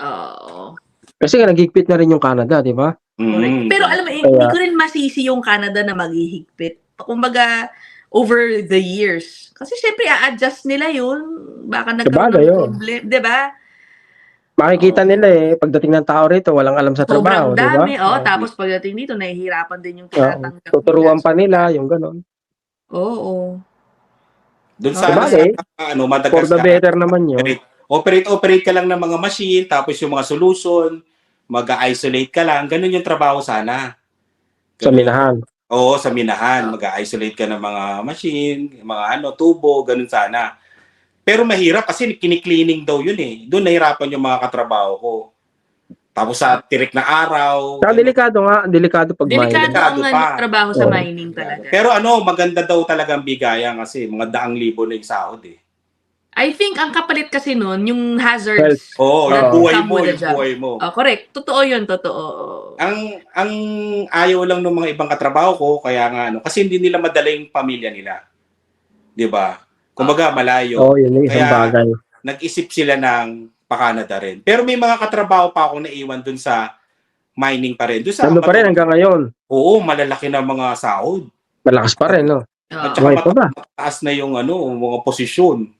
Oo.
Kasi nga, nagigpit na rin yung Canada, di ba?
Correct. Pero alam mo, hindi ko rin masisi yung Canada na maghihigpit. Kumbaga, over the years. Kasi syempre, a-adjust nila yun. Baka nagkaroon ng problem. Di ba?
Makikita nila pagdating ng tao rito, walang alam sa trabaho, di ba?
Sobrang dami. Tapos pagdating dito, nahihirapan din yung tinatanggap.
Tuturuan pa nila, yung gano'n.
Oo.
Doon sa Madagascar.
For the better naman yun.
Operate ka lang ng mga machine, tapos yung mga solution, mag-isolate ka lang. Ganun yung trabaho sana.
Sa minahan.
Oo, sa minahan. Mag-isolate ka ng mga machine, mga tubo, ganun sana. Pero mahirap kasi kini-cleaning daw yun Doon nahirapan yung mga katrabaho ko. Tapos sa tirik na araw.
Delikado pag mining.
Delikado ang trabaho sa mining talaga.
Pero maganda daw talagang bigayan kasi mga daang libo na yung sahod
I think ang kapalit kasi nun, yung hazards.
yung buhay mo.
Correct. Totoo yun, totoo.
Ang ayaw lang ng mga ibang katrabaho ko, kaya nga kasi hindi nila madala yung pamilya nila. 'Di ba? Kumbaga malayo.
Yun yung isang bagay.
Nag-isip sila ng pa-Canada rin. Pero may mga katrabaho pa ako naiwan dun sa mining pa rin.
Ano pa rin hanggang ngayon?
Oo, malalaki na mga sahod.
Malakas pa rin,
At saka mataas na yung mga posisyon.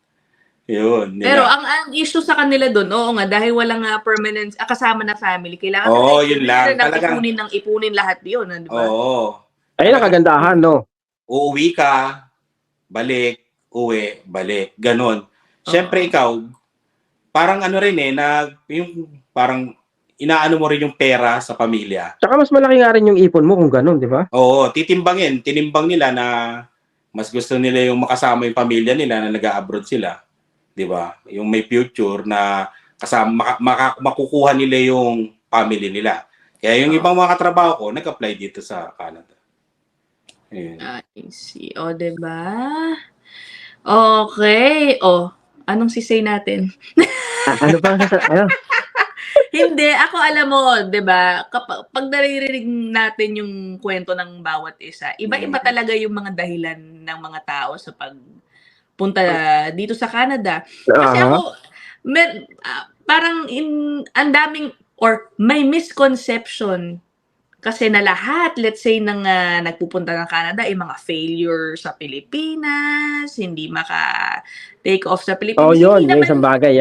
Yun.
Pero ang issue sa kanila doon, oo nga, dahil walang permanent, kasama na family, kailangan
yun lang.
Talagang ipunin lahat yun, di ba?
Oo.
Ayun ang kagandahan,
Uuwi ka, balik, uwi, balik. Ganon. Siyempre ikaw, parang yung parang inaano mo rin yung pera sa pamilya.
Tsaka mas malaki nga rin yung ipon mo kung ganon, di ba?
Oo, tinimbang nila na mas gusto nila yung makasama yung pamilya nila na nag-a-abroad sila. 'Di ba? Yung may future na kasama makukuha nila yung family nila. Kaya yung ibang mga katrabaho ko nag-apply dito sa Canada. Ayun.
I see. 'Di ba? Okay. Anong sisay natin?
Ano pa
Hindi, ako alam mo, 'di ba? Pag naririnig natin yung kwento ng bawat isa, iba-iba talaga yung mga dahilan ng mga tao sa punta dito sa Canada. Kasi ako, parang ang daming, or may misconception kasi na lahat, let's say, nagpupunta ng Canada, mga failure sa Pilipinas, hindi maka-take off sa Pilipinas.
Yun,
Hindi
may
naman,
isang bagay,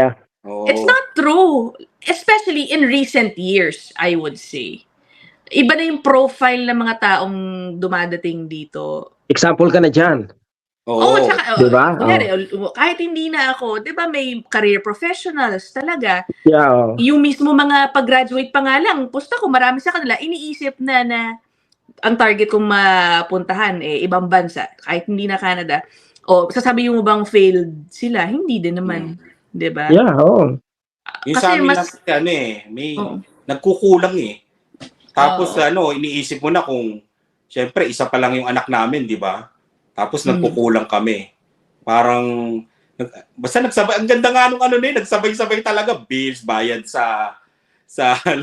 it's not true. Especially in recent years, I would say. Iba na yung profile ng mga taong dumadating dito.
Example ka na dyan.
Tsaka,
diba?
kahit hindi na ako, di ba may career professionals talaga.
Yeah,
Yung mismo mga pag-graduate pa nga lang, pusta ko, marami sa kanila, iniisip na ang target kong mapuntahan, ibang bansa, kahit hindi na Canada. Sasabihin mo bang failed sila? Hindi din naman. Di ba?
Yeah, oo.
Yung sa amin may nagkukulang Tapos iniisip mo na kung syempre isa pa lang yung anak namin, di ba? Tapos nagkukulang kami. Parang basta nagsabay, ang ganda nga nung nagsabay-sabay talaga, bills, bayad sa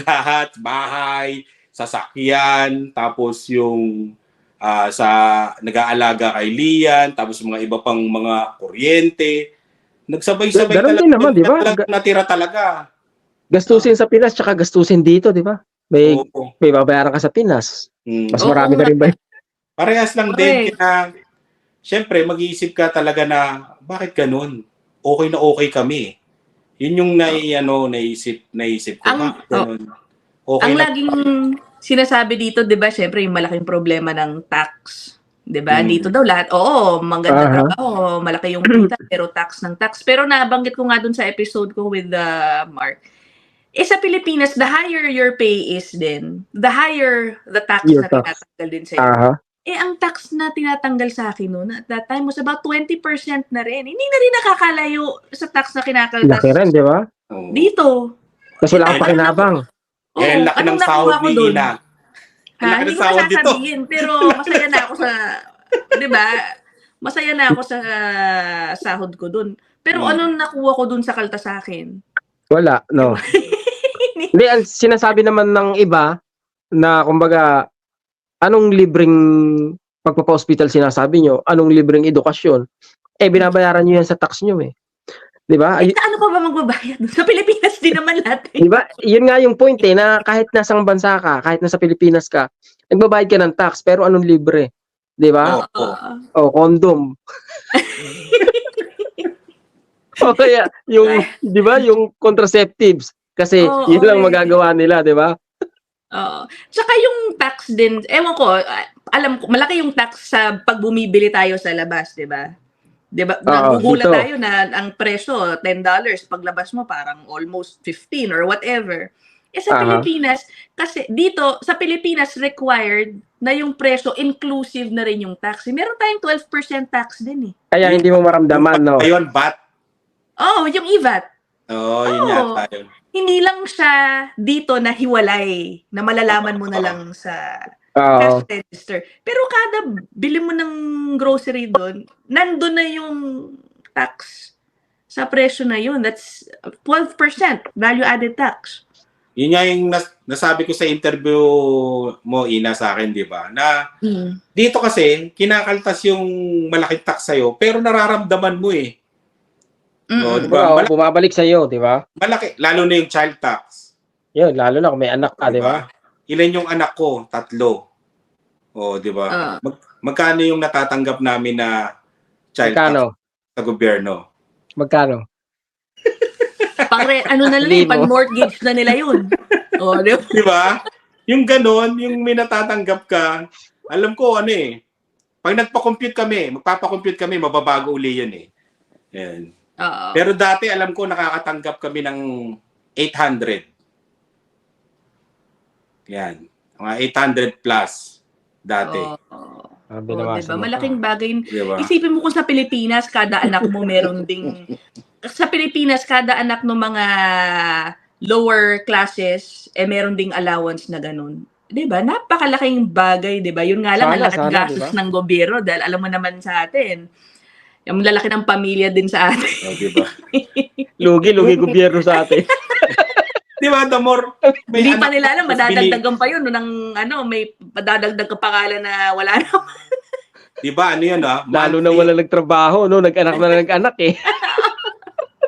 lahat, bahay, sasakyan, tapos yung sa nag-aalaga kay Lian, tapos mga iba pang mga kuryente. Nagsabay-sabay
Ganun
talaga.
din naman, di ba?
Natira talaga.
Gastusin sa Pinas, tsaka gastusin dito, di ba? May babayaran ka sa Pinas. Mas marami ka rin ba?
Parehas lang din. Kaya, syempre, mag-iisip ka talaga na, bakit ganun? Okay na okay kami. Yun yung naisip ko. Bakit ganun? Okay
ang
na.
laging sinasabi dito, di ba, syempre, yung malaking problema ng tax. Di ba? Dito daw lahat, maganda trabaho, malaki yung kita, pero tax ng tax. Pero nabanggit ko nga dun sa episode ko with Mark, sa Pilipinas, the higher your pay is din, the higher the tax na tinatanggal din sa'yo. Ang tax na tinatanggal sa akin noon, at that time was about 20% na rin. Hindi na rin nakakalayo sa tax na kinakaltas.
Laki rin, di ba?
Dito.
Kasi wala kang pakinabang.
Laki ng sahod ni Ina.
Hindi ko sasabihin, pero masaya na ako sa, di ba? Masaya na ako sa sahod ko dun. Pero anong nakuha ko dun sa kaltas sa akin?
Wala, no. Hindi, ang sinasabi naman ng iba na kumbaga anong libreng pagpapa-hospital sinasabi nyo? Anong libreng edukasyon? Binabayaran nyo yan sa tax nyo Di ba?
Ano pa ba magbabayad? Sa Pilipinas din naman lahat.
Di ba? Yun nga yung point na kahit nasang bansa ka, kahit nasa Pilipinas ka, nagbabayad ka ng tax, pero anong libre? Di ba? Condom. O kaya, di ba, yung contraceptives. Kasi yun lang magagawa nila, di ba?
Tsaka yung tax din, ewan ko, alam ko, malaki yung tax sa pag bumibili tayo sa labas, di ba? Di ba? Nagugulat tayo na ang presyo, $10, paglabas mo parang almost 15 or whatever. Sa Pilipinas, kasi dito, sa Pilipinas, required na yung presyo, inclusive na rin yung tax. Meron tayong 12% tax din
Kaya hindi mo maramdaman, no?
Ayun, VAT.
Yung IVAT.
Yun yata yun.
Hindi lang siya dito na hiwalay, na malalaman mo na lang sa cash register. Pero kada bili mo ng grocery doon, nandun na yung tax sa presyo na yun. That's 12% value-added tax.
Yun nga yung nasabi ko sa interview mo, Ina, sa akin, di ba? Na dito kasi, kinakaltas yung malaking tax sa'yo, pero nararamdaman mo
Diba? Bumabalik sa'yo, di ba?
Malaki, lalo na yung child tax.
Yun, lalo na kung may anak ka, di ba?
Ilan yung anak ko? 3. Di ba? Magkano yung natatanggap namin na child tax sa gobyerno?
Magkano?
Ano na lang, pan-mortgage na nila yun.
Di ba? Yung ganon, yung may natatanggap ka, alam ko pag magpapacompute kami, mababago uli yun Yan. Pero dati, alam ko, nakakatanggap kami ng 800. Yan. Mga 800 plus dati.
Diba? Malaking bagay. Diba? Isipin mo kung sa Pilipinas, kada anak mo meron ding... Sa Pilipinas, kada anak ng mga lower classes, meron ding allowance na ganun. Diba? Napakalaking bagay, diba? Yun nga lang, malaki gastos ng gobyerno dahil alam mo naman sa atin, yung lalaki ng pamilya din sa atin.
Diba?
Lugi gobyerno sa atin.
Diba, the more...
Hindi pa nila alam, madadagdagan pa yun. May madadagdag ka pangalan na wala naman.
Di ba, ano yun,
Lalo na wala nagtrabaho, no? Nag-anak na nag-anak eh.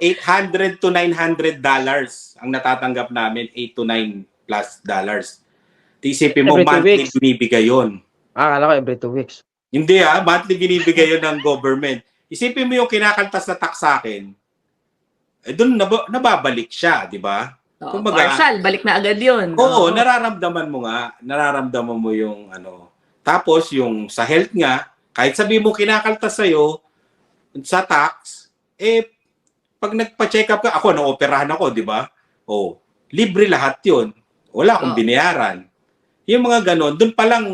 $800 to $900 ang natatanggap namin, 8 to 9 plus dollars. Isipin mo,
Every 2
monthly
weeks.
binibigay yun.
Akala ko every 2 weeks.
Hindi monthly binibigay yun ng government. Isipin mo yung kinakaltas na tax sa akin, doon nababalik siya, di ba?
Kumbaga, partial, balik na agad yun.
Oo, nararamdaman mo nga. Nararamdaman mo yung Tapos yung sa health nga, kahit sabi mo kinakaltas sa'yo, sa tax, pag nagpa-check up ka, ako, na-operahan ako, di ba? Libre lahat yun. Wala akong binayaran. Yung mga ganon, doon pa lang,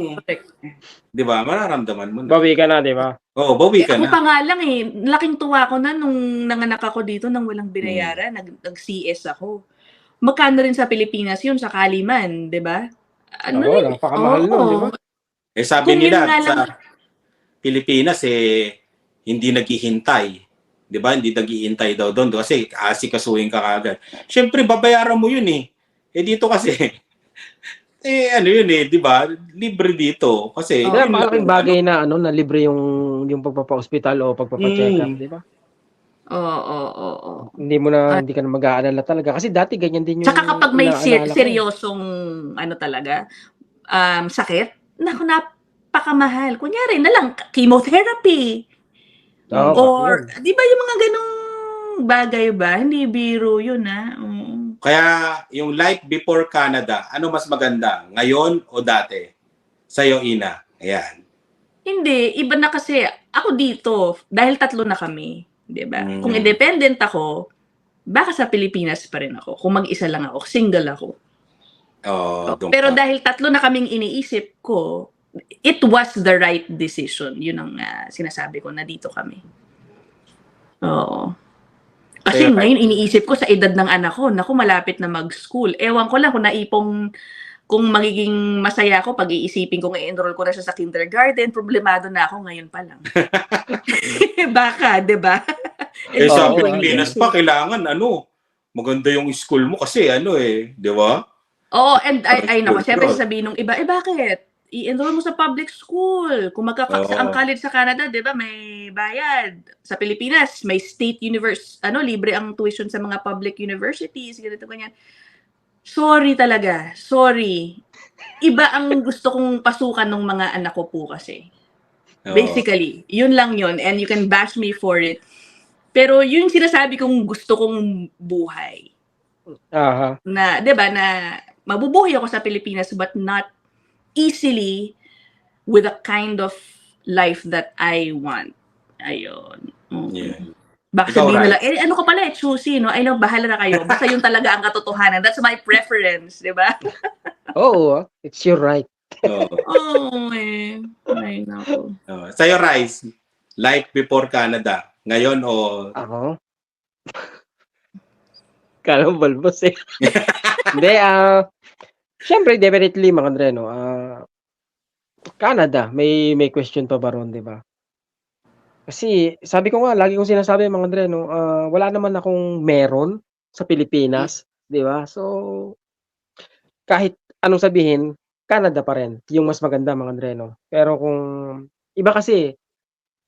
di ba, mararamdaman mo na.
Bawi ka na, di ba?
Oo, bawi ka
ako
na.
pa nga lang laking tuwa ko na nung nanganak ako dito nang walang binayaran, nag-CS ako. Magkano rin sa Pilipinas yun, sa Kaliman, di ba?
Napakamahal nun, di ba?
Sabi
Kung
nila,
yun
sa Pilipinas, hindi naghihintay. Di ba? Hindi naghihintay daw doon kasi asikasuhin ka kagad. Siyempre, babayaran mo yun eh. Dito kasi, di ba? Libre dito. Kasi,
malaking bagay na, na libre yung pagpapa-hospital o pagpapa-check up, di ba?
Oo.
Hindi ka na mag-aalala talaga. Kasi dati ganyan din yung...
Tsaka kapag may seryosong, talaga, sakit, naku, napakamahal. Kunyari na lang, chemotherapy. Or, di ba yung mga ganong bagay ba? Hindi biro yun,
Kaya, yung life before Canada, ano mas maganda? Ngayon o dati? Sa'yo, Ina. Ayan.
Hindi, iba na kasi. Ako dito, dahil 3 na kami. Diba? Kung independent ako, baka sa Pilipinas pa rin ako. Kung mag-isa lang ako, single ako. Pero dahil 3 na kaming iniisip ko, it was the right decision. Yun ang sinasabi ko na dito kami. Oo. Kasi ngayon iniisip ko sa edad ng anak ko, naku, malapit na mag-school. Ewan ko lang kung naipong kung magiging masaya ako pag iisipin kong i-enroll ko na siya sa kindergarten, problemado na ako ngayon pa lang. Baka, di ba?
Sa Pilipinas pa, kailangan, maganda yung school mo kasi, di ba?
Oo, and naku, syempre sasabihin ng iba, bakit? I-enroll mo sa public school. Kung ang college sa Canada, di ba, may bayad. Sa Pilipinas, may state libre ang tuition sa mga public universities, ganito, ganyan. Sorry talaga. Sorry. Iba ang gusto kong pasukan ng mga anak ko po kasi. Basically, yun lang yun. And you can bash me for it. Pero yun sinasabi kong gusto kong buhay. Na, di ba, na mabubuhay ako sa Pilipinas but not easily with the kind of life that I want. Ayun.
Yeah.
Baka sabihin nila, ano ka pala, choosy, no? Bahala na kayo. Basta yun talaga ang katotohanan. That's my preference, di ba?
Oo, it's your right.
Ay, nako.
Sa'yo, Rice, life before Canada, ngayon o...
Ako? Kala mo balbos eh. Hindi, syempre, definitely, mga Andre, no? Canada, may question pa ba ron, di ba? Kasi sabi ko nga, lagi kong sinasabi mga Andre, no, wala naman akong meron sa Pilipinas, di ba? So kahit anong sabihin, Canada pa rin yung mas maganda mga Andre, no. Pero kung iba kasi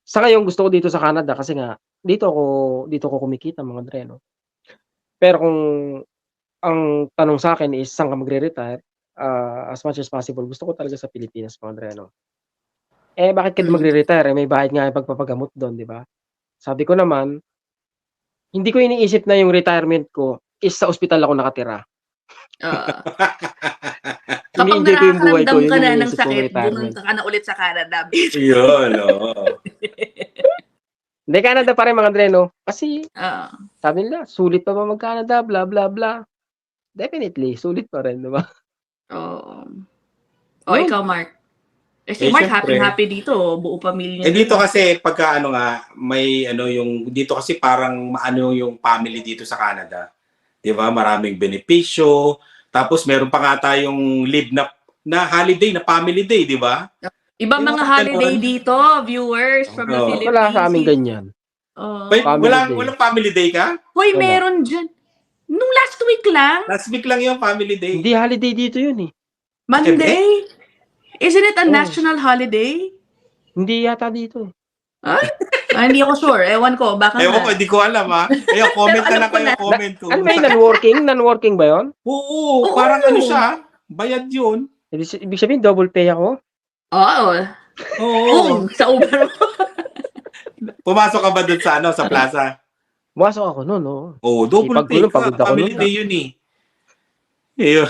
sa ngayon gusto ko dito sa Canada kasi nga dito ko kumikita mga Andre, no. Pero kung ang tanong sa akin is saan ka magre-retire, as much as possible gusto ko talaga sa Pilipinas mga Andre, no. Bakit ka magre-retire? May bayad nga yung pagpapagamot doon, di ba? Sabi ko naman, hindi ko iniisip na yung retirement ko is sa ospital ako nakatira.
Kapag nakakaramdam ka na ng sakit, bumunta ka na ulit sa Canada.
Yun,
Hindi, Canada pa rin mga Andre, no? Kasi, sabi nila, sulit pa ba mag-Canada, blah, blah, blah. Definitely, sulit pa rin, di ba?
Oo. Ikaw, Mark? Si Mark, happy dito, buo pamilya.
Dito kasi pagka may yung dito kasi parang yung family dito sa Canada. 'Di ba? Maraming benepisyo. Tapos meron pa nga tayong leave na holiday, na family day, 'di ba?
Ibang mga holiday dito, viewers from the Philippines.
Wala sa amin ganyan.
Walang family day ka?
Hoy, meron dyan. Nung last week lang.
Last week lang yung family day.
Hindi holiday dito yun eh.
Monday? Isn't it a national holiday?
Hindi yata dito.
Hindi ako sure. Ewan ko. Baka
Ewan ko, hindi ko alam ha. Ayun, comment
Pero
na lang
alam ko
kayo,
na.
comment kung
Ano ba yun, non-working? Non-working ba yun?
Oo,
Oo.
parang ano siya, bayad yun.
Ibig sabihin, double pay ako?
Oo.
Oo.
Sa Uber mo.
Pumasok ka ba dun sa sa plaza?
Bumasok ako nun, no?
Oo, double
Sipag ko
pay
nun,
ka.
pagod ako
Family
nun.
day yun eh. Ayun.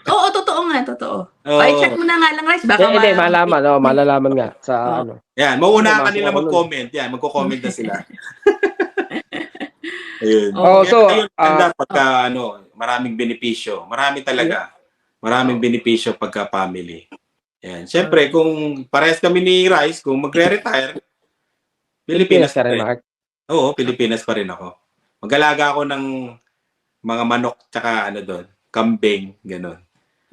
Oo, totoo nga, totoo.
Oo.
Ay, check mo na nga lang, Rice. Baka
Hindi, malaman. Oh, malalaman nga sa
Oo.
ano.
Yan, mauna
Pumasok
kanila
ako nun.
mag-comment. Yan, magko-comment na sila. Ayun.
Oh,
Kaya
so,
ayun, ganda pagka maraming benepisyo. Marami talaga. Maraming benepisyo pagka family. Yan. Siyempre, kung parehas kami ni Rice, kung magre-retire, Pilipinas
ka
pa
rin,
rin.
Mark.
Oo, Pilipinas pa rin ako. Mag-alaga ako ng mga manok tsaka doon, kambing, gano'n.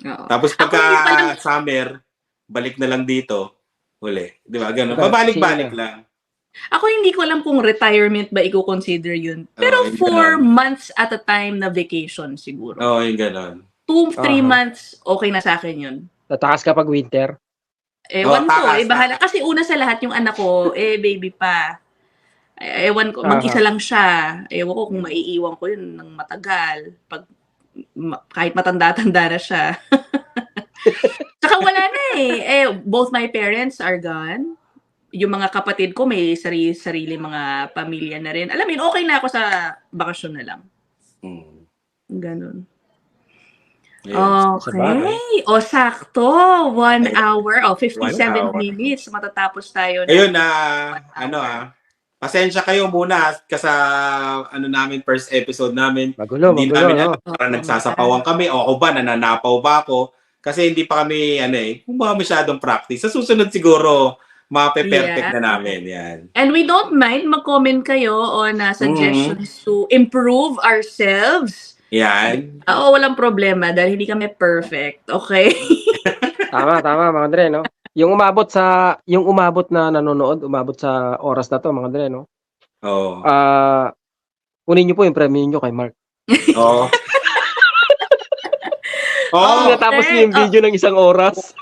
Oo.
Tapos
Ako hindi pa lang-
pagka summer, balik na lang dito, uli. Di ba? Gano'n.
Diba?
Pabalik-balik lang.
Ako hindi ko alam kung retirement ba i-consider yun. Pero
yung
4
ganon.
months at a time na vacation siguro.
Oo, yung gano'n.
2-3
Aha.
months, okay na sa akin yun.
Tatakas kapag winter.
Ewan ko,
takas,
bahala.
takas.
Kasi una sa lahat, yung anak ko, baby pa. Ewan ko, mag-isa lang siya. Ewan ko kung maiiwan ko yun ng matagal. Kahit matanda-tanda na siya. Tsaka wala na both my parents are gone. Yung mga kapatid ko may sarili mga pamilya na rin. Alam mo yun, okay na ako sa bakasyon na lang. Ganun.
Ayun.
Okay. O, sakto. 1 hour. 57 minutes. Matatapos tayo.
Ayun pasensya kayo muna kasi namin first episode namin.
Magulo,
Hindi
no?
namin alam, parang nagsasapawan kami o ako ba, nananapaw ba ako? Kasi hindi pa kami, kung ba masyadong practice. Sa susunod siguro, mape-perfect na namin. Yan.
And we don't mind mag-comment kayo on suggestions to improve ourselves.
Yan.
Oo, walang problema dahil hindi kami perfect. Okay?
Tama, mga Dre, no? Yung umabot na nanonood, umabot sa oras na to, mga Dre, no?
Oo.
Kunin niyo po yung premium niyo kay Mark.
Oo.
Natapos niyo yung video ng 1 oras.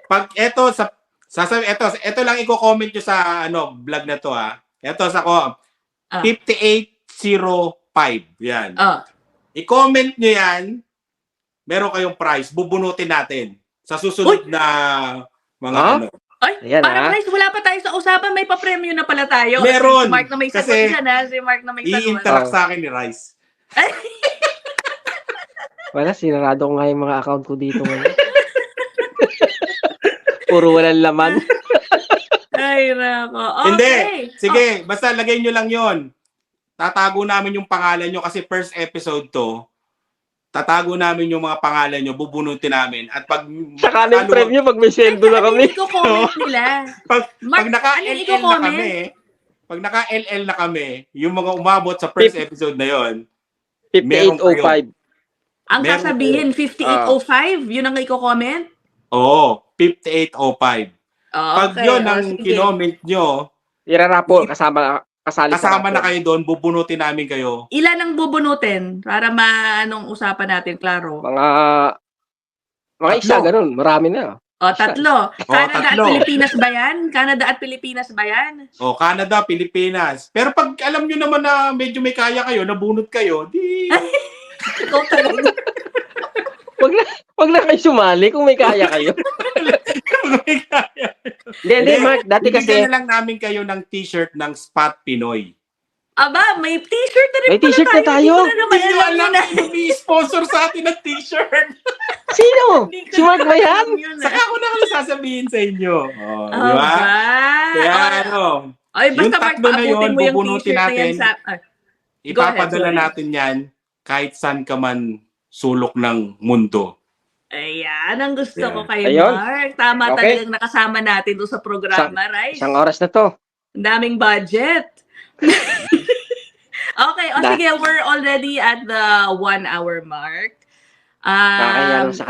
Pag ito ito lang i-comment niyo sa vlog na to Ito sa 5805. Yan. I-comment niyo yan. Meron kayong prize. Bubunutin natin sa susunod na mga
Ay, parang guys, wala pa tayo sa usapan. May pa-premyo na pala tayo.
Meron.
Si Mark na may sagot dyan, Si Mark na may sagot.
I-interact sa akin ni Rice.
Wala, sinarado ko nga yung mga account ko dito ngayon. Puro walang laman.
Ay, nako. Okay.
Hindi. Sige, basta lagay nyo lang yon. Tatago namin yung pangalan nyo kasi first episode to. Tatago namin yung mga pangalan nyo, bubunutin namin. At pag
saka ng premyo, pag may sweldo na kami.
Ano i-comment nila?
Pag naka-LL na kami, pag naka-LL na kami, yung mga umabot sa first episode na yon,
5805.
Ang sasabihin, 5805? Yun ang i-comment?
Oo, 5805. Pag yun ang kinoment nyo,
irarapo, kasama
na kayo doon, bubunutin namin kayo.
Ilan ang bubunutin? Para anong usapan natin, klaro?
Mga isa, ganun. Marami na.
Tatlo. Canada at
tatlo.
Pilipinas ba yan? Canada at Pilipinas ba yan?
Canada, Pilipinas. Pero pag alam nyo naman na medyo may kaya kayo, nabunot kayo, di...
Ikaw talaga.
Wag na kayo sumali kung may kaya kayo.
may kaya.
Hindi, Mark. Dati kasi...
Bigyan na lang namin kayo ng t-shirt ng Spot Pinoy.
Aba, may t-shirt na rin
may t-shirt na tayo.
Hindi nyo alam na sponsor sa atin ng t-shirt.
Sino? Si Mark ba yan?
Saka ako na kayo sasabihin sa inyo. Di ba? Kaya
ay, basta
yung tatlo na yun,
mo yung
bubunutin
t-shirt
natin. Ipapadala
ahead,
natin yan kahit saan ka man sulok ng mundo.
Ayan, ang gusto ko kay
Ayun.
Mark. Tama talagang nakasama natin doon sa programa, Rice.
1 oras na to.
Ang daming budget. Okay, sige, we're already at the 1 hour mark.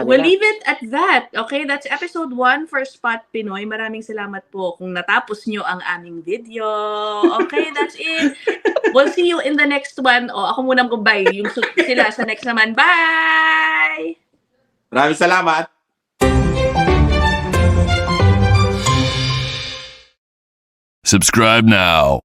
We'll leave it at that. Okay, that's episode 1 for Spot Pinoy. Maraming salamat po kung natapos nyo ang aming video. Okay, that's it. We'll see you in the next one. Ako muna mag-bye. Yung sila sa next naman. Bye!
Maraming salamat.
Subscribe now.